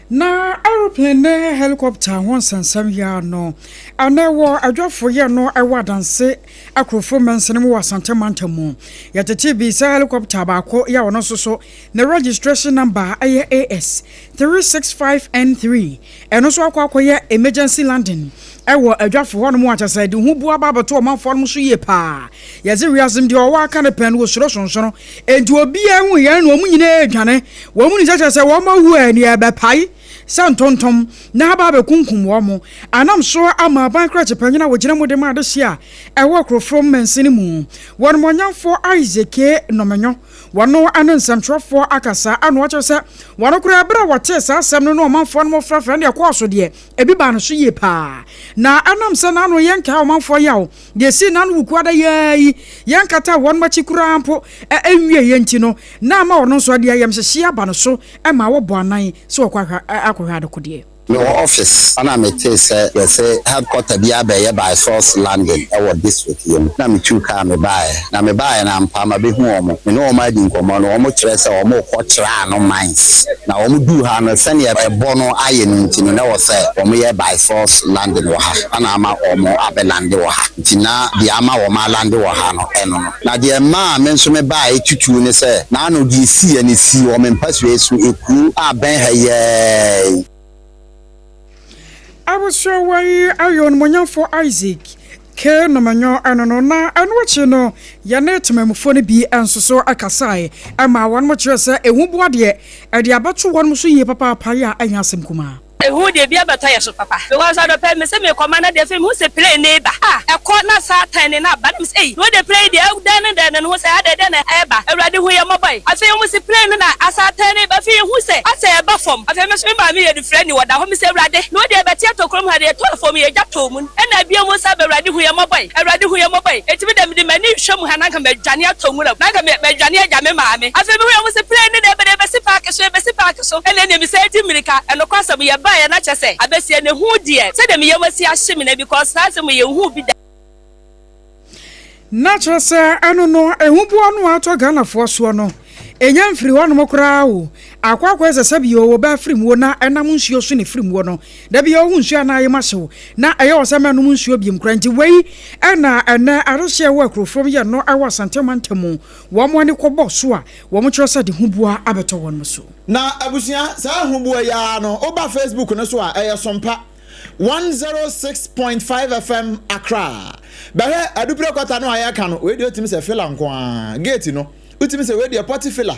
na aeroplane helicopter won sansam ya no anewo adwafo ye no ewadanse akrofo mensene mo wasante mantamu yatete bi sa helicopter ba ko ya wono so na registration number AS 365N3 eno so akwa emergency landing ewo adwafo ho no mo achasa de hu bua ba bato manfo no so ye pa yaze wiasem de o wa aka ne pen wo soro sonsono enti obi ehun ye no mu nyina adwane wo mu ni chachasa wo ma hu ani abepai santontom na ba be kunkum wo mo anam so ama ban krache panyina wo gina mo de ma de hia ewo krofo mensini mu won monyamfo Isaac nomenyo wono anansamtrofo akasa anu achese wono kura bra wote sa asem no omanfo no frafra ne kwaso de ebi ba no so ye pa na anam se na no yenka omanfo yawo de si na no wukwada yayi yenkata won machi kura ampo enwie yenti no na ma wono so de ayam hye ba no so e ma wo bo anan se okwa akwa de KODIE no office ana me say yes headquarter bia be ye by source landing e wo district yem na me chuka me buy na mpa ma be hu omo me no ma di nkomo no omo kire say omo ko kira no mines na omo du ha no sene e bo no aye ntino na wo say omo ye by source landing wo ha ana ama omo abelande wo ha ntina di ama wo ma lande wo ha no eno no na de ma me nso me buy tutu ne say na no di si ani si o me mpasu esu eku aben ha ye I was sure why ayon monyamfo Isaac ke no manyo anono na anwochi no ya netememfo ne bi ensoso akasai ama won mo kire se ehubu de e de abato won mo so ye papa pa ya anya asem kuma who de bia beta yeso papa because I don't pay me say me command the film who say play neighbor e ko na satan na ba me say no dey play the den who say ade den e ba awrade hu ye moboy I say who say play na asatan na ba fi who say I say e ba form I say me so ma me ye the friend wada ho me say awrade no dey betia to krom ha dey to form ye jato mun e na bia mo say awrade hu ye moboy e ti be dem de mani hwam ha na ka me dwane atom na ka me dwane aja me ma me I say me who say play na dey be si park so e na me say ti mirika e no kwasam ye ba ya na chese abesie ne hu die se dem ye wasi ahye me na because na se me ye hu bi da na chese anu no ehubu anu ato Ghana fo so no enyam firi ho no mokra wo akwa ese sabi wo ba firi mu na enam nsuo so ne firi mu no da bi wo nsuo na aye mahyew na aye osama no nsuo bi mkra nti wei ena arehye wo akrofom ye no awa santemantemu wo mo ne kobọ so a wo mo kyerɛ sɛ de hubua abeto won so na abusia sa hubua ya no oba Facebook no so a Sompa 106.5 FM Accra bahe adupre kwata no ayaka no we de otimi se fila nko a gate no utimi se we de party fila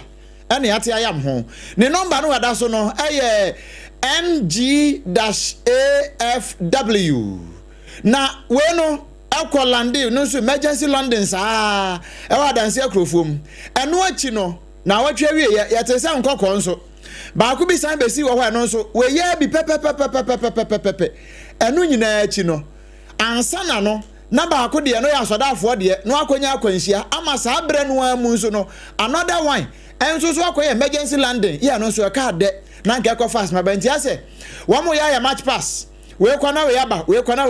ene ate ayam ho ne number no wada so no MG-AFW na we no akolande no so emergency London sa e wa danse akrofom eno achi no na watwe wie ya te se nkokɔ nso ba ku bi san besi wo ho no nso we ye bi pepe enu nyina achi no ansa na no na baako de no ya asodafo de no akonya akwanhia ama saa bre no amu nso no another one enso so akoye emergency landing ya no so ka de na nke ko fast ma banti ase wo mo ya match pass we kwana we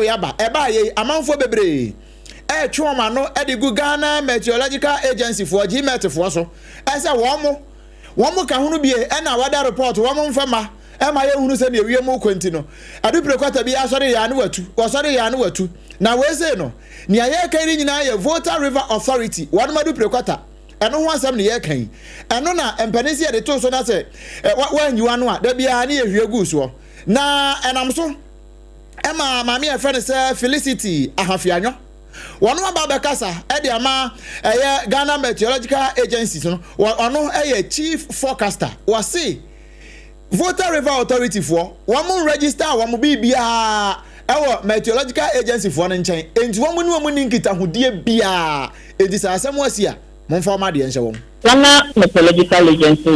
yaba eba ye amanfo bebre twoma no e de gu Ghana Meteorological Agency for GMET for so ese wo mo ka hunu bie e na wada report wo mo mfama e ma ye hunu se na ewie mo kwenti no adu prekwata bi asori ya na watu na we say no ni aye kan ni nyina ye Volta River Authority wanu madu prekwata eno ho asem ne ye kan eno na empanisi ye de to so na se wanyiwa no a da bia na ye hwie gu so na enam so ema mami e friend say Felicity Ahafianyo wonu aba bekasa e de ama eye Ghana Meteorological Agency no ono eye chief forecaster wasi Volta River Authority for one register one bibia ewo Meteorological Agency for nchen enti wo ni nkita hodie bia edisa asem wasia monfa ma de enche wo Ghana Meteorological Agency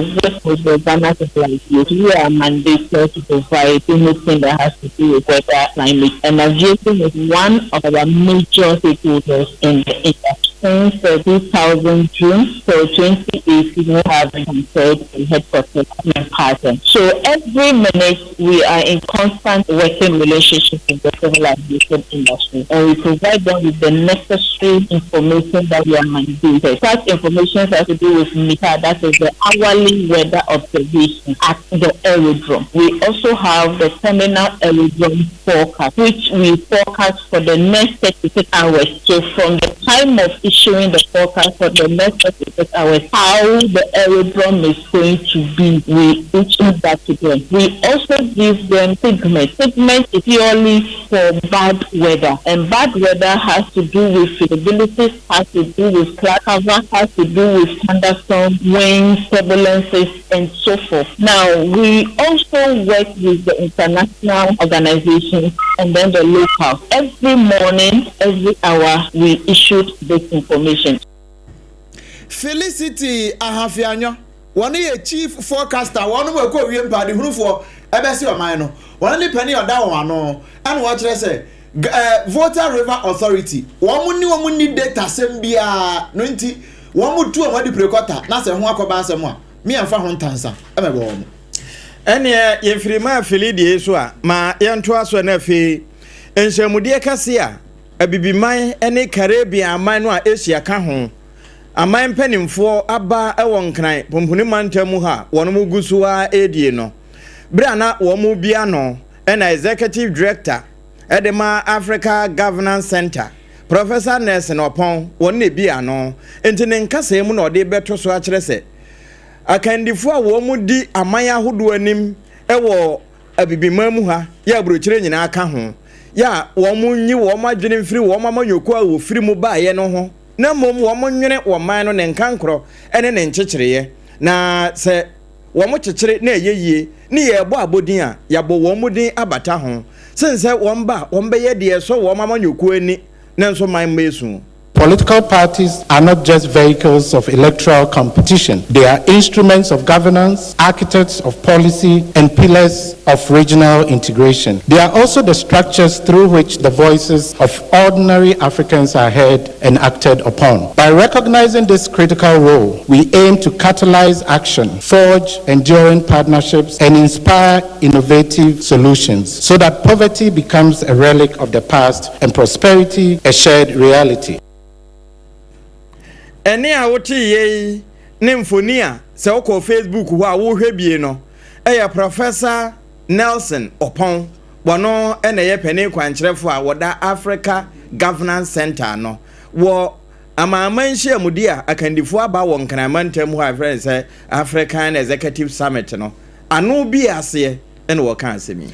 with the Ghana Supply. We are mandated to provide anything that has to do with weather, climate, and aviation is one of our major stakeholders in the industry. Since 2000 June, so 2018, we have been compared to headquarters pattern. So every minute we are in constant working relationship with the civil aviation industry, and we provide them with the necessary information that we are mandated. Such information has to do with META, that is the hourly weather observation at the aerodrome. We also have the terminal aerodrome forecast, which we forecast for the next 36 hours. So from the time of issuing the forecast for the next 36 hours, how the aerodrome is going to be, we issue that to them. We also give them segment. Segment is purely for bad weather, and bad weather has to do with feasibilities, has to do with cloud cover, has to do with thunderstorm, winds, turbulences, and so forth. Now, we also work with the international organizations and then the local. Every morning, every hour, we issue this information. Felicity Ahafianyo, one ye chief forecaster, one will go in by the roof for Ebesi or Mino, one only penny or that one, and what I say. Volta River Authority, one need data, Sembia, 90, one would two of the precota, not a one cobasa more. Me and Fahon Tansa, I'm a woman. And yeah, if you ma Philidi Iswa, ma Yantuaso Nefi, and Shamudia Cassia, a bibi mine, any Caribbean, mine, Asia Kahon. A mine penning for Abba Ewon Knight, Pompuniman Temuha, one Mugusua Ediano. Brana, Wamu Biano, and executive director, Edema Africa Governance Center. Professor Nelson Opon, one Biano, and Tenenkase Muno de Beto Swachrese. Akandifo wo mu di amaya hodo anim ewo abibimamu ha ya brochire nyina aka ho ya wo mu nyi wo madwene mfiri wo mamanyoku a wo firi mu baaye no ho na mom wo mu nwene wo man no ne nkankro ene ne nkyekireye na se wo mu kyekire na eyeyie ne ye bo abodin a ya bo wo mu din abata ho sense wo mba wo mbeye de so wo mamanyoku ani na nso man mesu. Political parties are not just vehicles of electoral competition. They are instruments of governance, architects of policy, and pillars of regional integration. They are also the structures through which the voices of ordinary Africans are heard and acted upon. By recognizing this critical role, we aim to catalyze action, forge enduring partnerships, and inspire innovative solutions so that poverty becomes a relic of the past and prosperity a shared reality. Ene a wote ye ne mfoni a se woko Facebook ho a wo hwebie no Professor Nelson Opon wono ene ye pani kwankyerefo a woda Africa Governance Center no wo amamanhye amudi a akandifo aba wo nkanamantam ho a friend say African Executive Summit no ano bi ase ene wo kan asemi.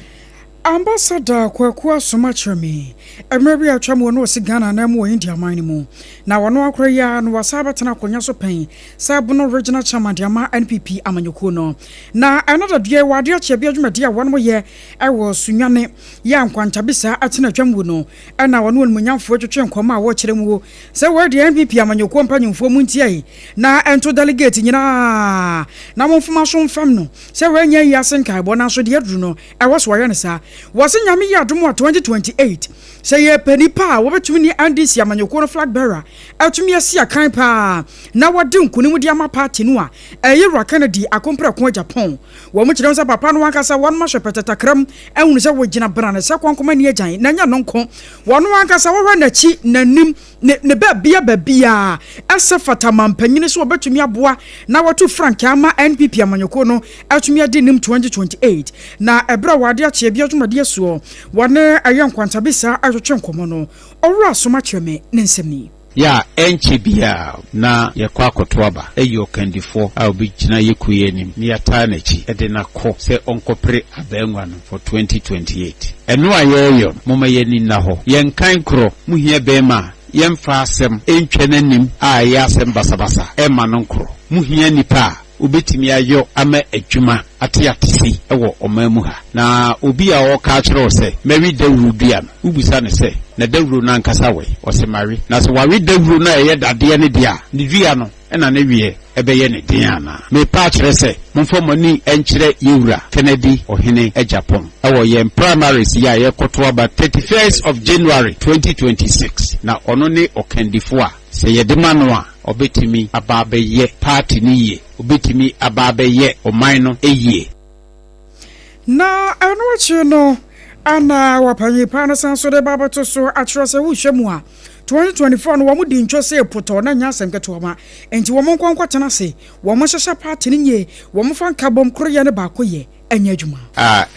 Ambassador Kwaku Asomachemi Emebi atwam wono osi Ghana na mu India man mu na wono akora ya no wasabetena konya so pen sabuno regional chairman ama NPP amanyoko no na another due wade ache bia dwumade a wono ye ewo sunwane ya nkwanta bisa atena atwam wono na wono munyamfo twetwe nkoma a wo kire mu se wade NPP amanyoko mpanyumfo mu ntiai na ento delegate nyina na momfuma so mfam no se wanya yi asenka bo na so de aduru no ewo so waya ne sa was in Yami Yadumo 2028. Say ye penny pa, over to me and this Yamanyoko flag bearer. Out to me a sea kind pa. Now what do Kunimudiama party noa? A year Kennedy, a compra kwa Japan. One much knows about Panuankasa, one masha petakram, and was a wajina brana, Sakon Comania Jane, Nanya Nonko, one wankasa over the cheat, Nanim, Nebia Babia, Asa Fataman, Penis over to me a bois, now to Frank Yama and PP Amanyokono, out to me a dinim 2028. Na Ebra Wadia Chebia to Madia Suo, one a young Quantabisa, as a chunkomono, or so much me, Ninsemi. Ya enchi bia na yakwa kotwaba eyo kandifo a obi gina yekuyenim ni atanechi ede na ko se onkopre abenwa no for 2028 eno ayeyo moma yeni na ho yenkan kro muhia bema yemfa asem entwenanim a yasem basabasa ema no kro muhia nipa ubetimi ayo ama adwuma atiatisi ewo omamu ha na obi a woka kyerɛ sɛ mary dawuru bia ubusa ne sɛ na dawuru na nkasa we osemari na so wawe dawuru na ɛyɛ dade ne dia ne dua no ɛna ne wie ɛbɛyɛ ne din ana me pa kyerɛ sɛ momfomoni ɛnkyerɛ yewura Kennedy ɔhene Japan ɛwɔ yɛn primaries ya yɛkɔto aba 31st of January 2026 na ɔno ne ɔkandifo a sɛ yɛde no a obetimi ababeye party ni ye obetimi ababeye oman no eye na eno no ana wapanyi pana sanso de baba to so atrose wo hwemu a 2024 no wo di ntwo se poto na nya asem keto ma enti wo monkonkwa tena se wo mo hyehye party ni ye wo mo fan kabom kro ye ne ba ko ye anya adwuma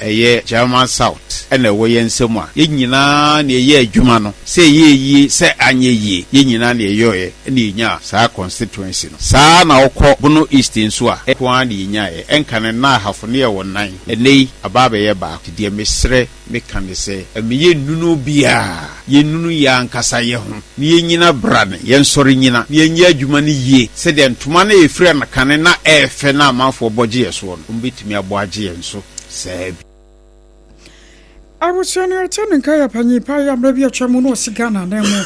eye German South ene wo ye nsem a ye nyina na ye adwuma no se ye se anya ye nyina na ye yoye ne nya saa constituency no saa na okọ bono east nso a ko an ye nya ye enka ne na hafo ne ye wonan enei ababa ye ba de mesre mekane se emiye nunu bia ye nunu ya nkasa ye ho ne ye nyina bra ne ye nsori nyina ne ye nya adwuma ne ye se de ntoma na efre na kane na efe na amanfo boje ye so no mbetimi aboaje ye so sabi Abusani atene kaya panyi pa ya mrebi atwamu no sigana na emu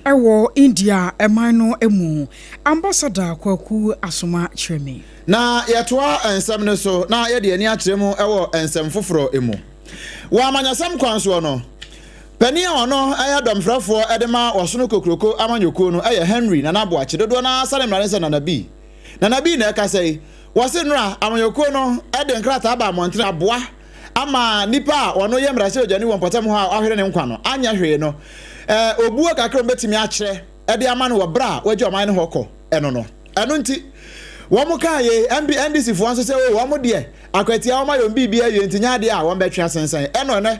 ewo India emano emu ambassador kwaku asoma cheme na yetoa ensem ne so na ye de ani akyeremu ewo ensem foforo emu wa amanyasam kwanso no pani ono aya domfrafo edema wosono kokroko amanyoko no aya Henry na nabo akyedodo na sale mrane se na nabi na eka sei wose nra amanyoko no ede nkrata aba montre aboa ama nipa ono ye mrase ojani won potem ho ahwere ne nkwa no anya hwe no obuo kakra betimi akyere ede ama no wobra waje oman ne hokọ eno no eno nti wo mo kan ye NDC fo anso se wo mo de akwatia wo ma yo bibia ye ntinya de a wo betwe asensan eno ne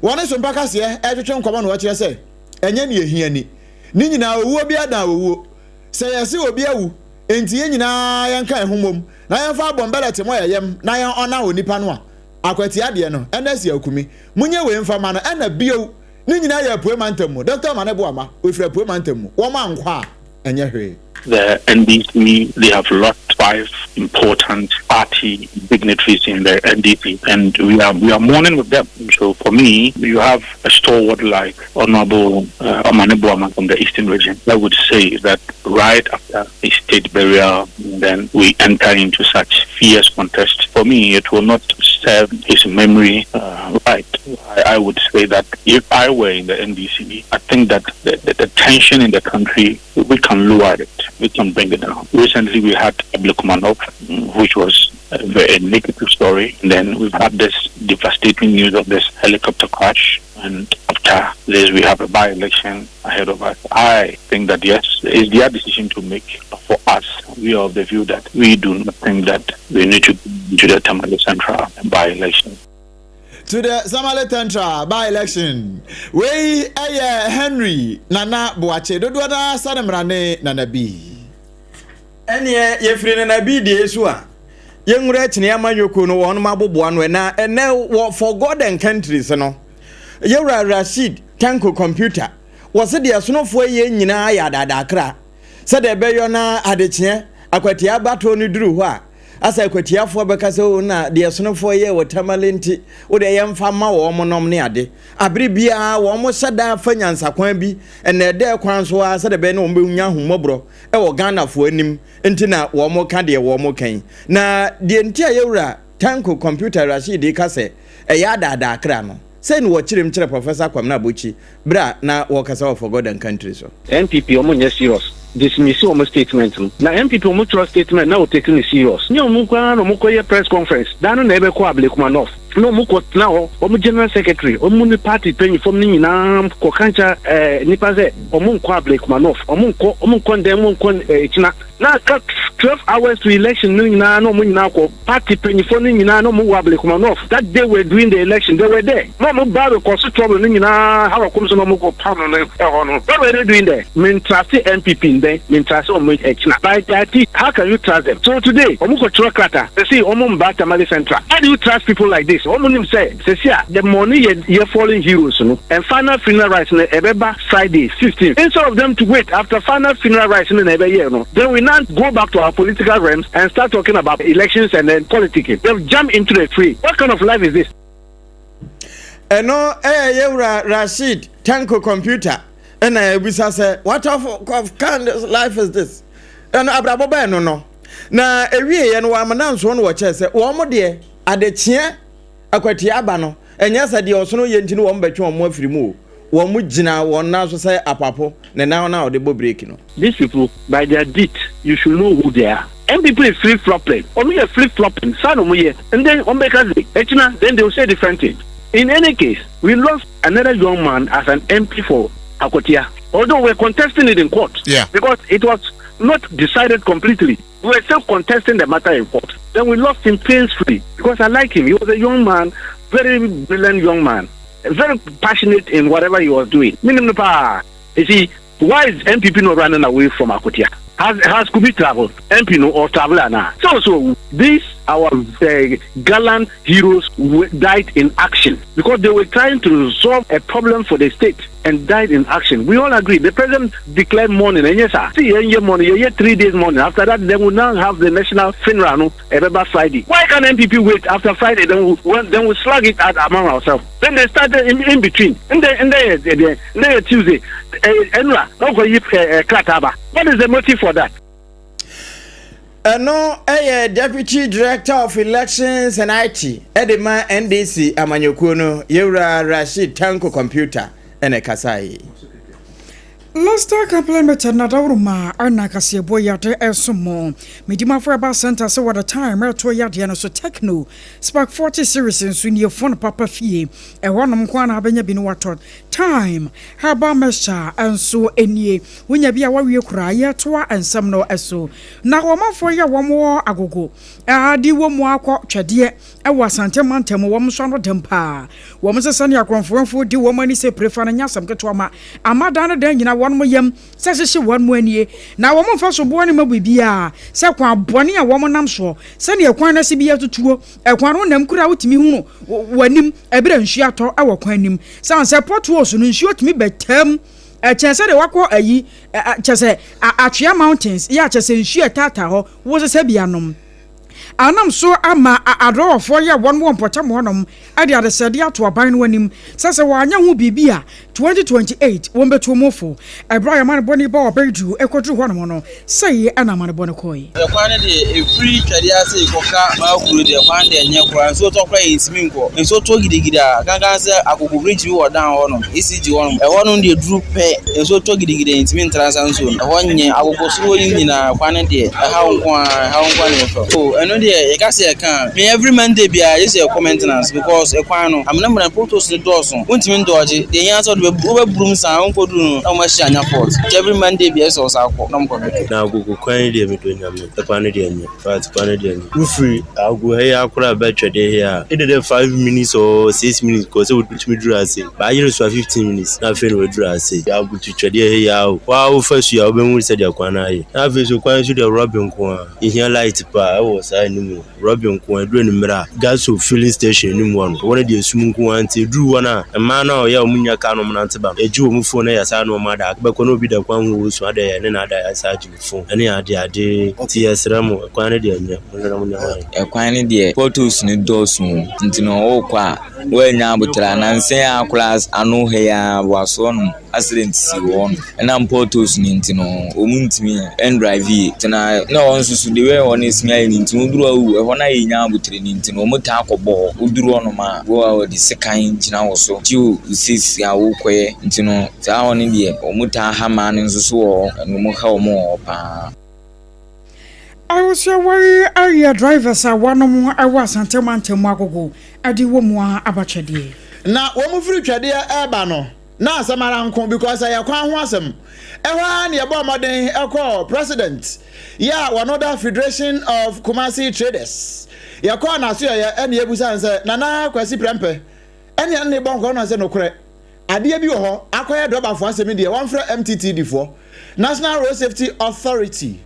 wone so mpaka se etwetwe nkọmọ no wakire se enye ne ehiani ni nyina owuo bia da owuo se yesi obi awu enti ye nyina yanka ehomom na yanfa bombelet mo yeyem na yan ona onipa no a akwatia de no enesi akumi munye we mfa ma no ena bio ni nyina ya pue mantamu Dr. Manebo ama ofira pue mantamu wo ma nkwa enye hwe. The NDC, they have lost 5 important party dignitaries in the NDC, and we are mourning with them. So for me, you have a stalwart like Honorable Manebo Ama from the Eastern region. I would say that right after a state burial, then we enter into such fierce contest. For me, it will not serve his memory right. I would say that if I were in the NDC, I think that the tension in the country, we can lower it. We can bring it down. Recently, we had Abdulkumanov, which was a very negative story. And then we've had this devastating news of this helicopter crash. And after this, we have a by-election ahead of us. I think that, yes, it's their decision to make. For us, we are of the view that we do not think that we need to go to the Tamale Central by-election. To the Samale Tantra by-election. We Henry Nana Boache Dodo na Sanemrane Nanabi. Ene ye free Nanabi de Esua. Young rich near Mayoko no one mabobo one na and now for God and countries no. Yura Rashid Tanko computer. Was it the Asnofo ye nyina ya dadakra. Said the Bayona Adechien, Aquatia Bato ni drew wa. As I quit here for because na the Asnofo ye were tamalenti, or the young farmer or monomniade. Abribia, almost said that Fanyans Aquambi, and their dare quans was at the Benon Bunya Humobro, or Ghana for him, Intina, Warmo Candy, Warmo Cane. Na the entire Tanko computer Rashid de Casse, a yada da crano. say no chirem chire Professor Kwamna Bochi bra na wakasa of forgotten countries so MPP omo serious dismiss omo statement na MPP omo trust statement na o take it serious ni omo kwa no mo koye press conference dano na ebe ko Ablekumanov no mo ko na omo general secretary omo ni party penny from ni na ko kancha nipa ze omo ko Ablekumanov omo ko ndem mo ko china na 12 hours to election ni na no mo nyina ko party penny for ni na no mo Ablekumanov that they were doing the election they were there no mo ba ko so trouble ni na how come so no mo ko pound no what were they doing there mean trust MPP then mean trust omo china by that how can you trust them so today omo ko trockrata they say omo mbata Mali Central how do you trust people like this omo nim say the money you falling heroes no and final funeral rites na ebeba Friday 15 instead of them to wait after final funeral rites na ebe year no then we now go back to our political realms and start talking about elections and then politicking. They've jumped into the tree. What kind of life is this? No, Rashid, Tanko computer. And I say, what of kind of life is this? And Abrabo no. Na ewie and one announce one watch say, one more dear, at the chair, a quatiabano, and yes, I do also know yentino one between more free move. One mujina one now so say apapo now they both breaking. These people by their deed you should know who they are. And people is flip flopping. Only a flip flopping, son of me, and then on then they will say different things. In any case, we lost another young man as an MP for Akotia. Although we're contesting it in court. Yeah. Because it was not decided completely. We were still contesting the matter in court. Then we lost him painfully because I like him. He was a young man, very brilliant young man. Very passionate in whatever he was doing. You see, why is MPP not running away from Akotia? Has Kubi traveled? MP no or traveler now? So these our gallant heroes died in action because they were trying to solve a problem for the state and died in action. We all agree. The president declared mourning, and yes, sir. See, mourning, 3 days mourning. After that, they will now have the national funeral about Friday. Why can't MPP wait after Friday? Then we slug it out among ourselves. Then they started in between. And then Tuesday, what is the motive for that? No, Deputy Director of Elections and IT, Edema NDC, Amanyokuno, Yura Rashid Tanko Computer, and a Kasai. Last compliment Nadoruma, Arnakasi Boyate Elsumo, Medima for about center so what a time, Mertoya so techno, Spark 40 series in swing your phone papa fee, and one of Mkwana Benya been watered. Time, Haba Mesha, and so any, when you be a warrior cry, twa and some no eso. Now, a month for ya one more agogo. Di one more quack, Chadia, I was Santa Montem, woman son of Tempa. Woman's a son, your confirm for the woman is a preferring Yasam Katwama. Amadana then, you know. One more yam, says one more year. Now, woman first of born him with beer. Sakwa Bonnie, a woman, I'm sure. Send your quina CBA to two, a quan them could out me when him, a bit and shiato, our quanim. Sounds a pot was and shoot me by term. A chance at a wako a ye, a Chia Mountains, ya just in sheer tata was a Sebianum. And I'm so a draw for ya 1 potamonum. I the other said ya to a bind when him says a one young be beer 2028 won't be too mofo. A Brian Man Bonnie Bow Beju, a quadru one mono, say and I'm on a bonacoi. The quantity a free Chadiasi Coca, Malcru, the one day and Yakra, and so to play in Sminko, and so to Gida, Gangaza, I could reach you or down on them. ECG one, a one on the droop pay, and so to Gida in Smin Transanson. A 1 year I will go through in a quantity, a how one. Oh, and I can say I can't. Me every Monday be I just a commentator because a quano. I'm not going to put us the doors on. Won't mean dodgy. The answer to the brooms are uncle do how much I afford. Every Monday be as also now go quantity between them. The quantity and but quantity. You free. I'll go here. I'll call bet your day here. Either 5 minutes or 6 minutes because it would put me draw. But I just 15 minutes. Nothing would draw. I'll go to your day here. Wow, first you have been said your quantity. I've been quantity the Robin Quan. In here light bar was I knew Robin Quan doing mirror. Gas of filling station in one. One of the swimming quantity drew one a man or ya munya canon antibam. A Jew phone as I know my dad, but could be the one who was one day and another as I do phone. Any idea day TS Ramo, quantity and a quantity, photos in those moon. Into no qua. Well, now, but I say our class, I know here was one. accident si won na portos ni ntino omuntimi en drive tena na onsusu de we on is me ni ntino duru awu e ho na yenya abutre ni ntino omuta akọbọ uduru ono ma go the second jina wo so ti o sis ya wo koye ntino ta oni de omuta ha ma ni nsusu wo no mo ha mo pa. I was your way area drivers are one of more I was until Mantemago adi wo mu abachade na wo mu firi twade eba no na asamara nko because I kwan ho asem ewa na yebo moden ekọ president ya one other federation of Kumasi traders ya kwa na so ya ene ebusan se nana kwasi prempe ene ne bonko na se nokure ade bi wo ho akoye dobafo asem de one fra MTTD for National Road Safety Authority.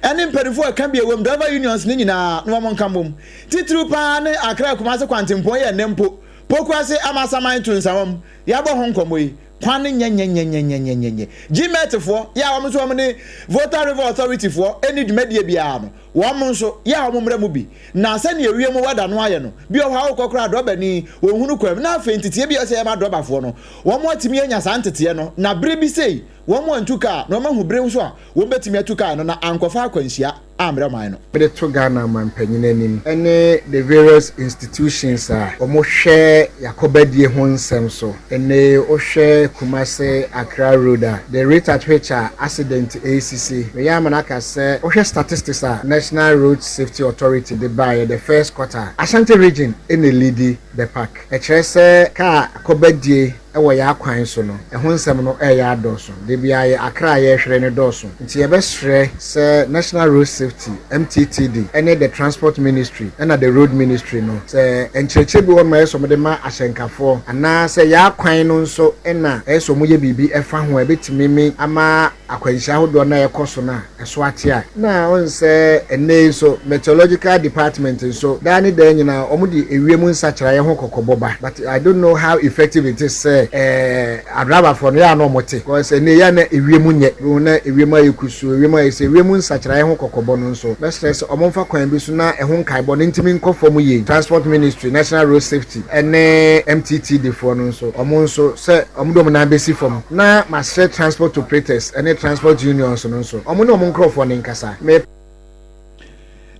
And for a can be a woman, driver unions, Nina, no one come home. Titru pan, a crack, Master Quantum Poy and Nempo, Poquase, Amasa Mine to some Yabo Hong Kong. Quanin yen, G metaphor, almost woman, voter authority for any media biano. One monso, Mubi. Now send you real more than Wayano. Be of how Cockra Dobani, who could not faint to Tibia say about Dobafono. One more Timiana Santatiano, na Bribi say, one more to car, no man who brings one, won't bet me to car, no Uncle Falconsia, Ambra Mino. But the two Ghana man penning, and the various institutions are almost share Yakobedi Hon Semso, and they all share Kumase Accra Road. The rate at which accident ACC, Yamanaka said, Osha statistics are National Road Safety Authority, they buy the first quarter. Ashanti region in the Lady, the park. A chese car Kobedi. Ewa ya kwan so no ehun nsem no ya doso de bia ya akra ya hwere ne doso nti ye be hwere se National Road Safety MTTD ene the Transport Ministry ena the Road Ministry no se encheche bi won ma yeso de ma ahyenkafo ana se ya kwan no nso ena yeso mo ye bibi efa ho ebetimi ama akwanhia hodo na yekoso na eso atia na on se ene so Meteorological Department so dani da nyina omudi ewiem nsachira ye ho kokoboba but I don't know how effective it is adraba for ya no mote because ne ya na ewiemu nye na ewiemu ayekusu ewiemu ayese ewiemu nsachira ye ho kokobo no nso best stress omomfa kwan bi so na ehun kaibo ne ntimi nkofo ye Transport Ministry National Road Safety ene MTTD for no nso omon nso se omdo na besi form na master transport operators ene transport unions no nso omon omon nkofo ne nkasa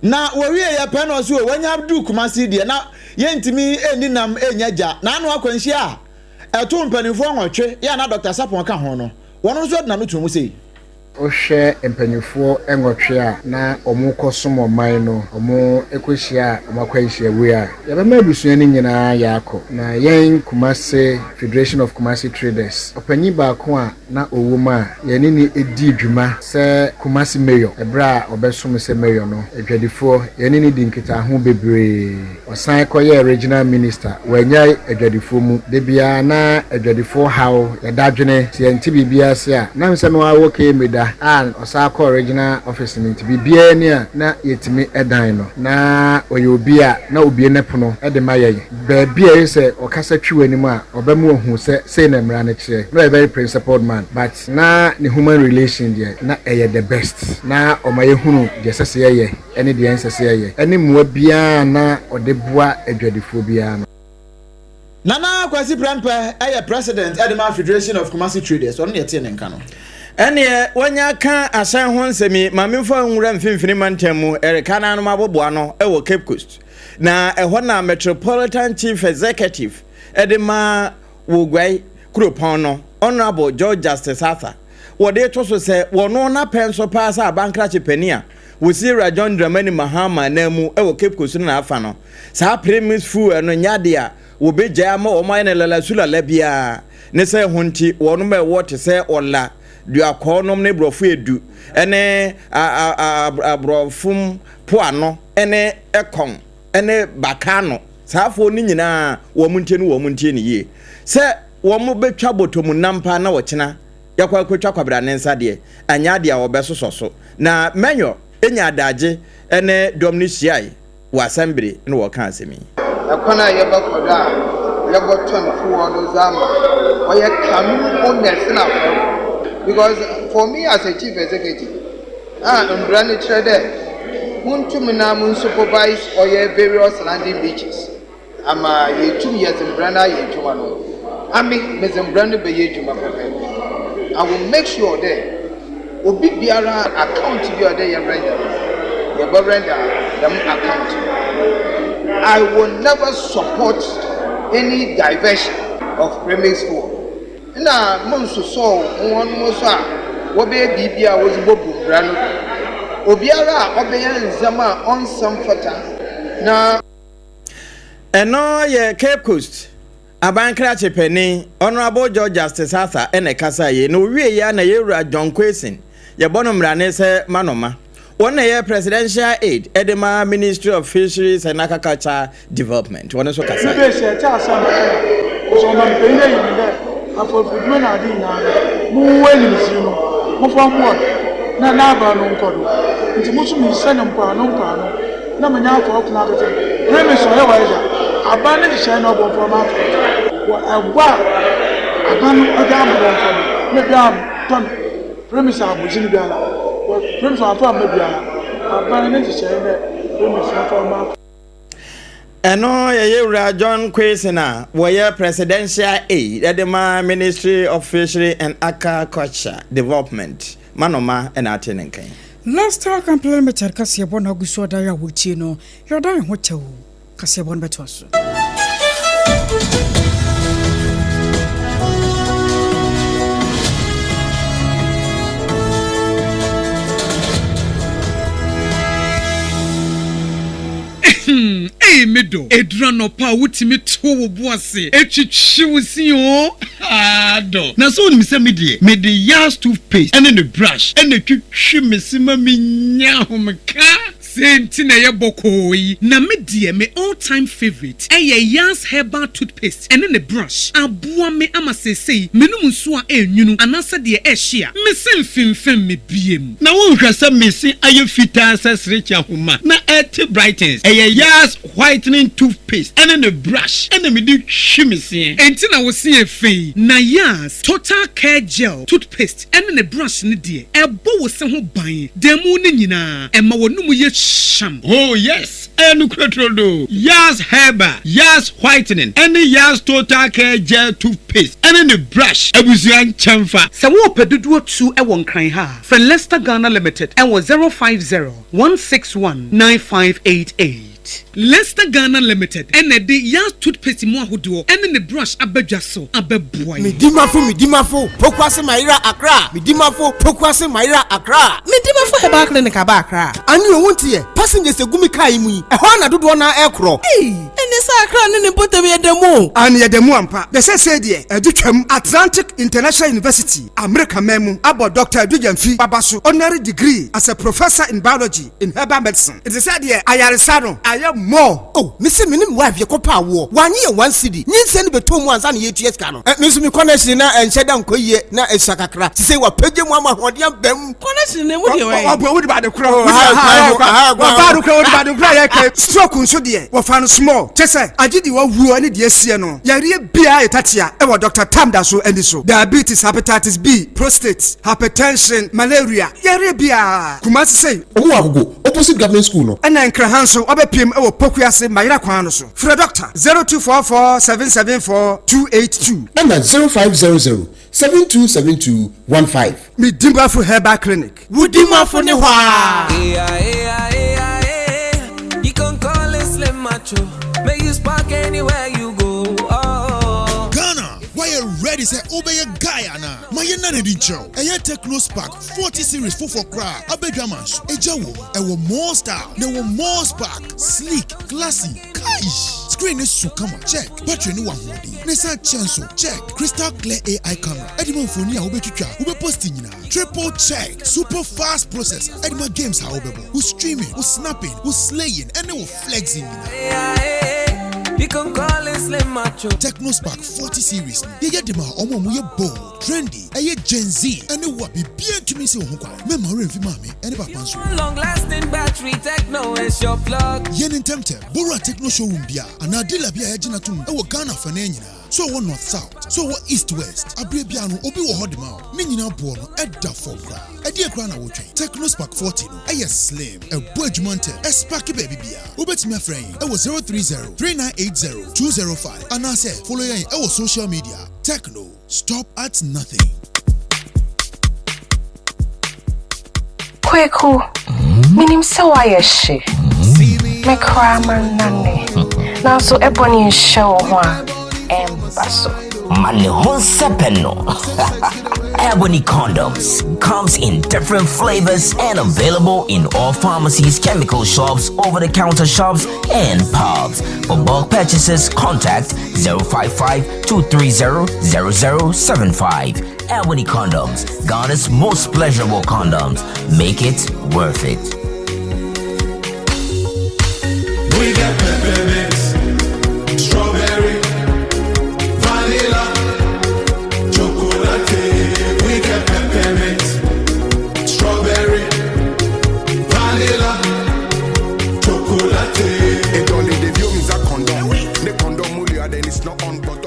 na wori ya pano so wanya abdu Kumasi de na yentimi eninam enyaja na anu akwanhia eto mpanifo nwotwe ya na Dr. Sapon ka ho no wono so na no tumu sei ohwe mpanifo enwotwe a na omukosom man no omu ekohia omakwanhia we a ya bema abusua ni nyina ya akọ na yen Kumasi Federation of Kumasi Traders opanyi ba ko a na owuma yeni ni edi dwuma se Kumasi mayor ebra obesom se mayor no adwadifo yeni ni dinkita ho bebre osan koye regional minister wanya adwadifo mu de bia na adwadifo haw ya dadwene tienti bibia se a na nse no awo ke meda an osako regional office ni bibia ni a na yetimi edan no na oyobi a na obi nepono e de maye ba bia yese okasa twiwani mu a obemu ohu se na mra ne kire no a very principled man but na the human relation there na the best na omaye hunu de sese ye ene de ensese ye ene muwa bia na odebua adwadifo bia no Nana Kwasi Prempe president Edema Federation of Kumasi Traders on yete ne nka no ene wanya ka asan ho nsemi mamemfa nwura mfimfini mantemu erika na no maboboa no ewo Cape Coast na ehɔ na Metropolitan Chief Executive Edema Wogwai Kropon no Honorable George Justice Arthur wode to so se wono na penso pass abankra chepania wosira John Dramani Mahama na mu ewo Cape Coast na afa no sa premise fu eno nyade a wo beja ma o man lela sula labia ne se honti wono me wote se ola du akonom ne brofu edu ene abrofum poano ene ekon ene bakano safo ni nyina wo muntie ni ye se wo mo betwa botomu nampa na wo kina yakwa kwetwa kwabra ne nsa de anya de a obesoso na menyo enya adaje ene domnisiai wa assembly no wo kan asemi akwana yebakoda yeboton fuwo no zama oye kanu honest na because for me as a chief executive umbrani trader muntum na mun supervise oye various landing beaches ama yetum yezimbra na yetuma no ami mezimbrani be yetuma pepe I will make sure that obi biara account bi ode ye render them account. I will never support any diversion of premise for. Na monso so won mo so a wo be bibia wo zibo bubra no. Obiara obeya nzama on some fata na eno ye Cape Coast abankra chepeni Honorable George Justice Arthur ene kasa ye no wie ya na yewura John Kwesen ye bono mrane se manoma one ye presidential aid edema Ministry of Fisheries and Aquaculture Development one so kasa be se cha sama so man pe ne yinde afofudme na adi na mu wani no mu fam what na ba no nkodo nti musu mi se no mpa na manya afọ ọkụna atụtụ premise onye waja aba na disha na ọbọ fọm afọ agwa aba no ọga abọ fọm mebi am ton premise abụji ni biala premise afọ mebi aba na disha na premise fọm afọ eno yewura John Kwesen a woye presidential aid edema Ministry of Fishery and Aquaculture Development manoma ena atenenkan. Last talk and play meter Kasiabon Augusto Daya Wuchino, you're dying hotel. Kasiabon Betoso. Medo edrano pa wutimi to boase etwitwiwusi o ado na so ni se mede yas toothpaste and the brush and the twitwi mesima menya homka senti na ye bokoi na me all time favorite yas herbal toothpaste and the brush aboa me amasesei menum so a enwunu anasa de ehia me semfimfem me biem na wo hwasa mesi aye fita sesrecha homa na et brightens yas whitening toothpaste and then the brush and then me do shimisi enti na wo see efe na yas total care gel toothpaste and then the brush ni de ebo wo se ho ban demu ni nyina ema wonum ye sham. Oh yes, enu kretrodo yas herbal yas whitening and yas total care gel toothpaste and then the brush abusuan chamfa se wo peduduo tu e won kran ha for Leicester Ghana Limited and was 050-161-9588. Leicester Ghana Limited and the yas toothpaste mo ahodo and the brush abadwa so abeboy midimafo pokwase maira akra midimafo pokwase maira akra midimafo heba clinic aba akra ani o wonti ye passengers egumi kai mu yi ehwa na dodo na ekro ene sa akra ne potem yedemu ani yedemu ampa de se de edutwam Atlantic International University America memu abo Dr. Adujamfi babaso honorary degree as a professor in biology in herbal medicine it is said here ayaresa no more. Oh, Missy Minim wife, your copa war. 1 year, 1 city. Need send be 2 months and 8 years cano. Miss me connection and shed down Koye, na a sakakra. To say what Peggy Mama or the them connection. What about the crow? Stroke so dear. What found small. Tessa, I did you who any dear Siano. Yari Bia Tatia, ever Dr. Tamdaso and so. Diabetes, hepatitis B, prostate, hypertension, malaria. Yari Bia. Kumasi say, oh, go opposite government school. No. And then Krahanso, PM ewo pokuase mayira kwano so. For doctor 0244-774-282 and 0500-727215. Me dimba for herbal clinic. Wudima for ne hwa. You can call it Slim Macho. May you spark anywhere you go. Oh. Ghana, why you ready say obey a Guyana? My nani show. A Techno Spark 40 series for cry. Abedamans. A Jawo. A more style. There were more spark. Sleek, classy. Kaish. Screen is so come on. Check. Battery no one body. Nessa chance. Check. Crystal clear AI camera. Edmond Fonia Ubetucha. Ube posting na. Triple check. Super fast processor. Edmond games how who streaming, who snapping, who slaying, and they were flexing. You can call it Slim Macho. Techno Spark 40 series. They get them out. Omo bold, trendy. Aye Gen Z. And they will be bien to me. Say memory of mommy. And papanso. Long lasting battery. Techno is your plug. Yen in temtem. Bora Techno showroom bia. And Adila bia ejina tum. Ewo Ghana fanenina. So one north south. So what east west. Abrebiano obi wo hodima. Ninina bono. Edda fokra. Edia krana wo train. Techno Spark 40 no. Aye slim. E bojumonte. E sparky baby bia. Ubet me friend. Ewo 030-3980-205. And I say follow yen ewo social media. Techno. Stop at nothing. Kweku, minim sawa she. Me kraman nane. Now so ebony show one embasso. Mane hon sepeno. Ebony condoms comes in different flavors and available in all pharmacies, chemical shops, over-the-counter shops, and pubs. For bulk purchases, contact 055-230-0075. Ebony condoms, Ghana's most pleasurable condoms. Make it worth it. We got peppermint, strawberry, vanilla, chocolate. We got peppermint, strawberry, vanilla, chocolate. It only the view is a condom. The condom mulia then it's not on but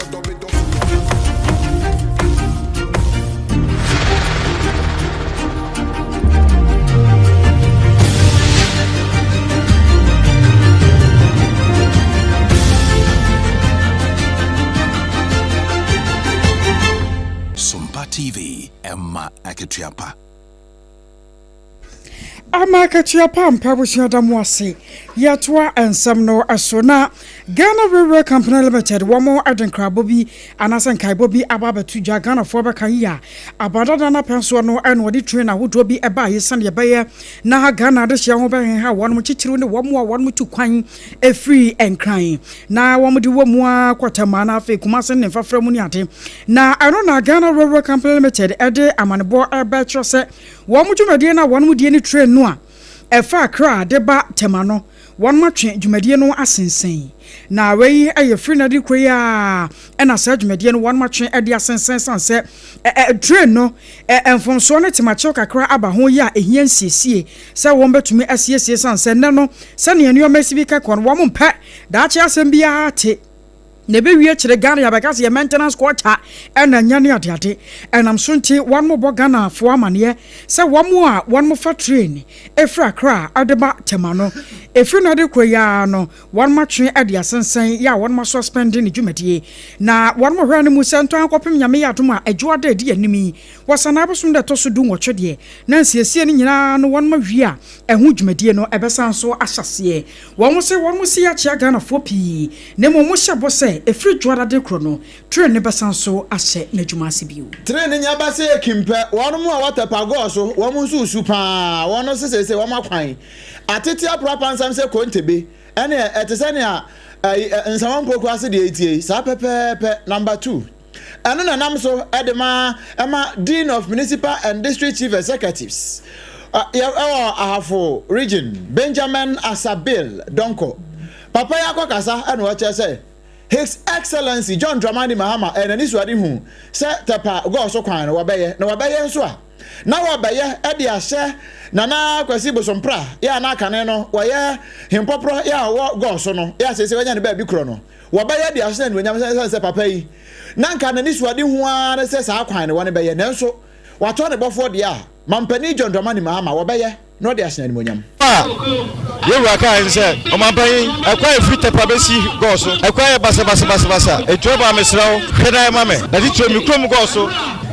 Sompa TV, Emma Aketiapa. Amakatua pampa busia damwase yatwa ensam no asona Ghana Railway Company Limited womo adenkrabo bi anasan kaibo bi ababatu ja Ghana fo beka ya abadada na penso no en wodi train ahodo bi eba yesan ye beye na ha Ghana de hia ho behen ha wonmo chichiru ne womo a wonmo tu kwan efree enkran na womo de womo a kwatama na afi kumasen ne fafra mu ni ade na ano na Ghana Railway Company Limited ede amanebo ebe trose womo dwumadie na womo die ni train no a efa akra de ba temano won matwe dwumadie no asensen na wei aye free na de koya na sa dwumadie no won matwe ade asensen sanse train no enfomso no temacho kakra aba ho ya ehia nsiesie se won betumi asiesie sanse ne no se ne enu omasibi ka kon won mpa da chi asem bia te ne be wie kire Ghana ya because ye maintenance quarter na nyane ade enam so nti won mo bo Ghana fo amane se won mo a won mo fa train efra kra adeba temano efri na de koya no won ma twe ade asensen ya won ma suspending ni dwumadie na won mo hwa ne mu sento ankopem nyame ya dom a adwo da di animi wasana abosum da toso du nwotwe de na nsiesie ni nyina no won ma hwi a ehu dwumadie no ebesan so ahyase won mo se ya chia Ghana fo pi ne mo hyabo se efri dwara de krono train ne besan so ahye na dwuma asibiu train nya ba se ekimpe wonu mu a watapago so won mu susu pa wonu sesese won makwan atete aprapa nsam se kontebe ene etese ne a nsam mpoku ase de etie sa pepepe number 2 eno na nam so edema ema Dean of Municipal and District Chief Executives ahafo region Benjamin Asabil Donko papa yakwa kasa eno wa chese His Excellency John Dramani Mahama enani suade hu se tepa go so kwan no wabeye nso a na wabeye e de ahye nana kwasi bosompra ya na kane no waye himpopro ya wo go so no ya sese wanya ne ba bi kro no wabeye de ahye no nyam se papa yi na nka nani suade hu a na se sa kwan ne wone beye nanso wato ne bofo de a mampani John Dramani Mahama wabeye no de ahye ne monyam Yewa ka nse o mampan akwa e free tepa besi go so akwa e basa etuba mesrawo hweda ma me na ditro mi krom go so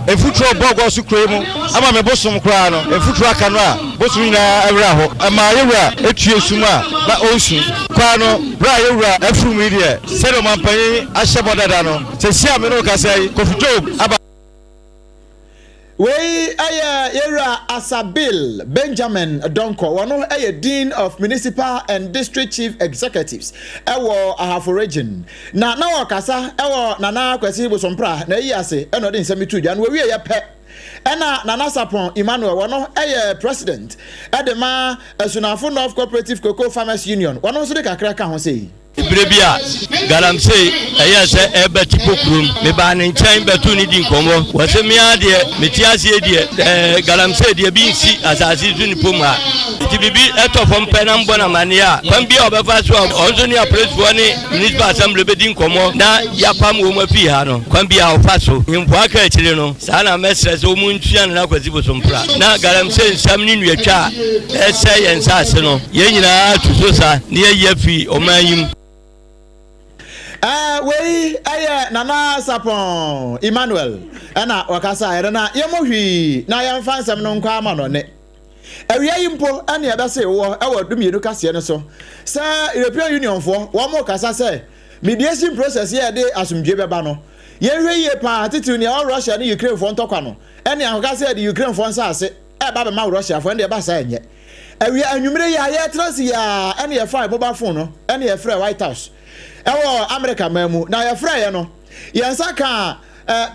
efutro bogo so kremu ama me bosom kra no efutro aka no a bosom nyina awra ho ama yewra etue suma ba onsu kwa no bra yewra afuru mi de se do mampan ahye bodada no se sia me no ka sai kofuto aba Wey aya Yera Asabil Benjamin Donko wano aya Dean of Municipal and District Chief Executives ewo ahafo region na wakasa ewo nana kwesi bosompra na yi ase eno de nsamitu dwa no we ye pe ena nana sapon Emmanuel wano aya president edema asunafo North Cooperative Cocoa Farmers Union wano so de kakra ka ho sei Brebia galamse ayase ebe tipokrum me ba ne nchen betu ni di nkomo wase mi ade metiase de galamse de bi nsi asasi zu ni poma ti bibi etofom penam bona mania kwam bia obefa so onzo ni apresfo ni municipal assembly be di nkomo na yapam wo mafi ha no kwam bia ofa so nyimpo aka akire no sa na mesre so mu ntua na kwasi bosompra na galamse nsam ni nuatwa ese yensa ase no ye nyina tuso sa ne ye afi omanyim we aya nana sapon Emmanuel na wakasa era na yemohwi na yemfa nsem no nkwa ama no ne Area impo ane ebe se wo e wo dum yenu kase no so. Sa European Union fo wo mo kasa se mediation process here dey asumdwe beba no. Ye hwe ye pa titu ne all Russia ne Ukraine fo ntokwa no. Ene ahoka se the Ukraine fo nsa ase e ba be ma Russia fo ene ba sa enye. Area anwumre ya ye transi ya ene ye fa mobile phone no ene ye frɛ White House. E wo America mamu na ye frɛ ye no. Ye nsa ka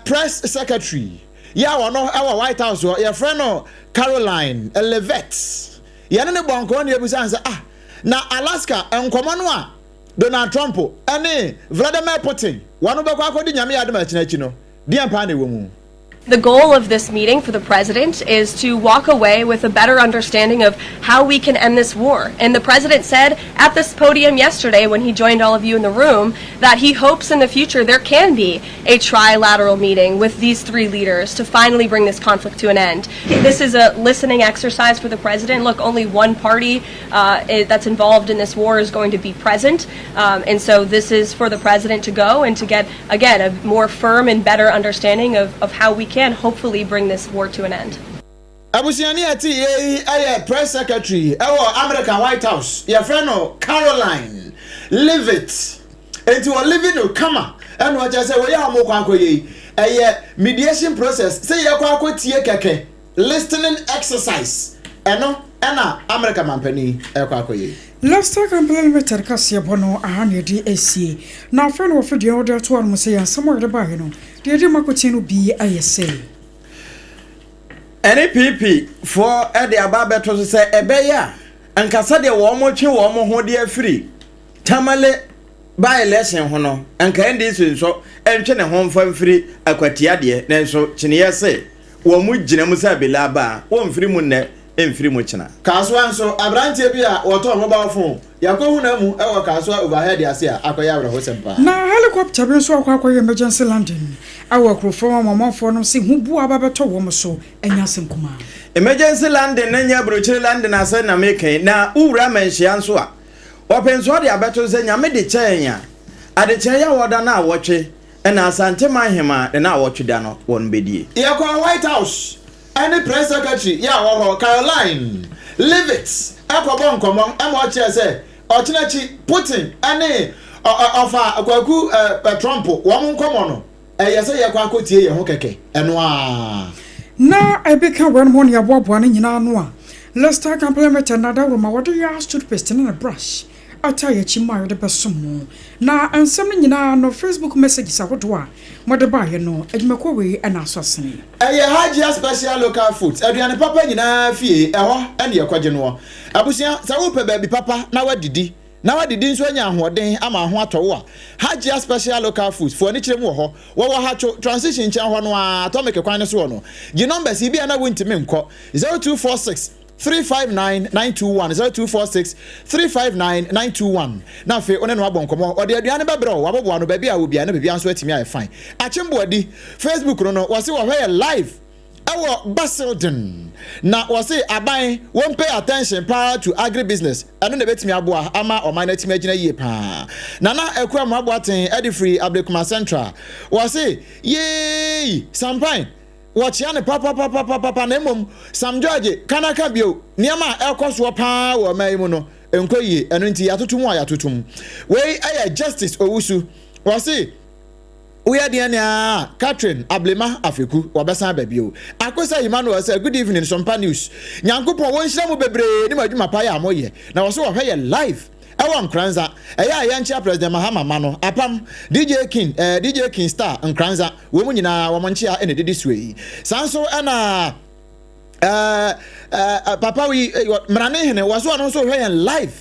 press secretary ya wono e wo White House ye frɛ no Caroline Levitt. Ye ne bonko ne ebusa nsa na Alaska enkomo no a Donald Trump ene Vladimir Putin wanu be kwa akodi nyame ya de ma chinachi no di ampa na ewomu. The goal of this meeting for the president is to walk away with a better understanding of how we can end this war. And the president said at this podium yesterday when he joined all of you in the room that he hopes in the future there can be a trilateral meeting with these three leaders to finally bring this conflict to an end. This is a listening exercise for the president. Look, only one party that's involved in this war is going to be present. And so this is for the president to go and to get, again, a more firm and better understanding of how we can hopefully bring this war to an end. Abusiani ati press secretary American White House your friend Caroline Levitt into a living no kama and what I say we are mo kwakoye mediation process say ya kwako tie keke listening exercise eno na American mampani kwakoye. Let's talk implemented Cassia Bono, a hundred DSC. Now, friend of the order to one say, and somewhere the bar, the Democratino be ISA. NPP for Eddie Ababa to say, Ebeya, and Cassadia Womo dear free. Tamale by election hono, and Candice so, and Chena home for free, Aquatiadia, then so Chinia say, Womu Jinamusa Bilaba, one free moon. Free muchina kaswa so abrantie bia woto mobile phone yakohu na mu ewo kaswa overhead asia akoya wra hosempa na helicopter bi so akwa emergency landing awo krofo mamafo no se hubu ababeto wo so anya senkuma emergency landing na nya brochire landing asa na meken na ura manhia nso a openso de abeto ze nya me de kyenya ade kyenya woda na awotwe na asante mahema na awotwe da no won bedie yakwa White House any press secretary Caroline Levitt akobon komo amoche say ochinachi Putin any ofa akwaku Trump wo mon komo no yese yakwa akotie ye ho keke eno a na ebeka wan mon ya bobo na nyina no a let's talk implement another room what do you ask to paste in a brush ataya chima de besom na ansem nyina no Facebook messages ahodo a mode ba ye no adwumako we na asosene Hajia special local foods aduane papa nyina fie eho ene yakwaje no abusia sa wo pe baby papa na wadidi nso anya ahoden ama ho atowo a Hajia special local foods for ni kiremu ho wo ha transition chan ho no atomic kwan ne so no gi numbers bi na wontimi nko 0246 359-921 0246 359-921 na fe one no abonkomo ode aduane bebro wabobo no baby a obi na baby anso atimi aye fine achimboadi Facebook no wase wo hwe live ewo Basildon na wase aban won pay attention pa to agribusiness eno na betimi aboa ama oman na timi agina yie pa na ekura mo aboaten Edifree Abdekuma Central wase yey Sampine watch ya ne papa na emom Sam George kanaka bio niama ekoso pa wo mai mu no enkoyi eno nti yatotum wa yatotum we aya Justice Owusu wase we are the Catherine Ablema Afeku wabesa babio akosa Emmanuel say good evening Sompa News nyankopon won hira mu bebre ni madwuma pa ya moye na wo so wo hwe live ewa nkranza ya nchia President Mahama Mano Apam DJ King Star nkranza we mu nyina wo nchia ene didi swei sanso ana papa we mrane hene waso no so hwe live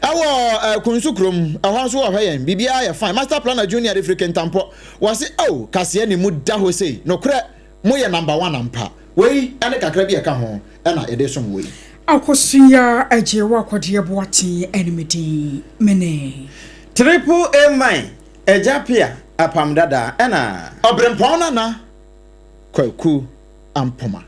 ewo kunsukrum ehwan so hwe yan bibia ya fine Master Planner Junior African Tampo wase kase ni mu da ho sei no kre mo ye number 1 ampa we ene kakra bi e ka ho na edesom we Akosuya Agyeiwaa KODIE boati enmity mene Triple A mine Ejapia Apam Dadaa ena Obrempong na kwaku ampoma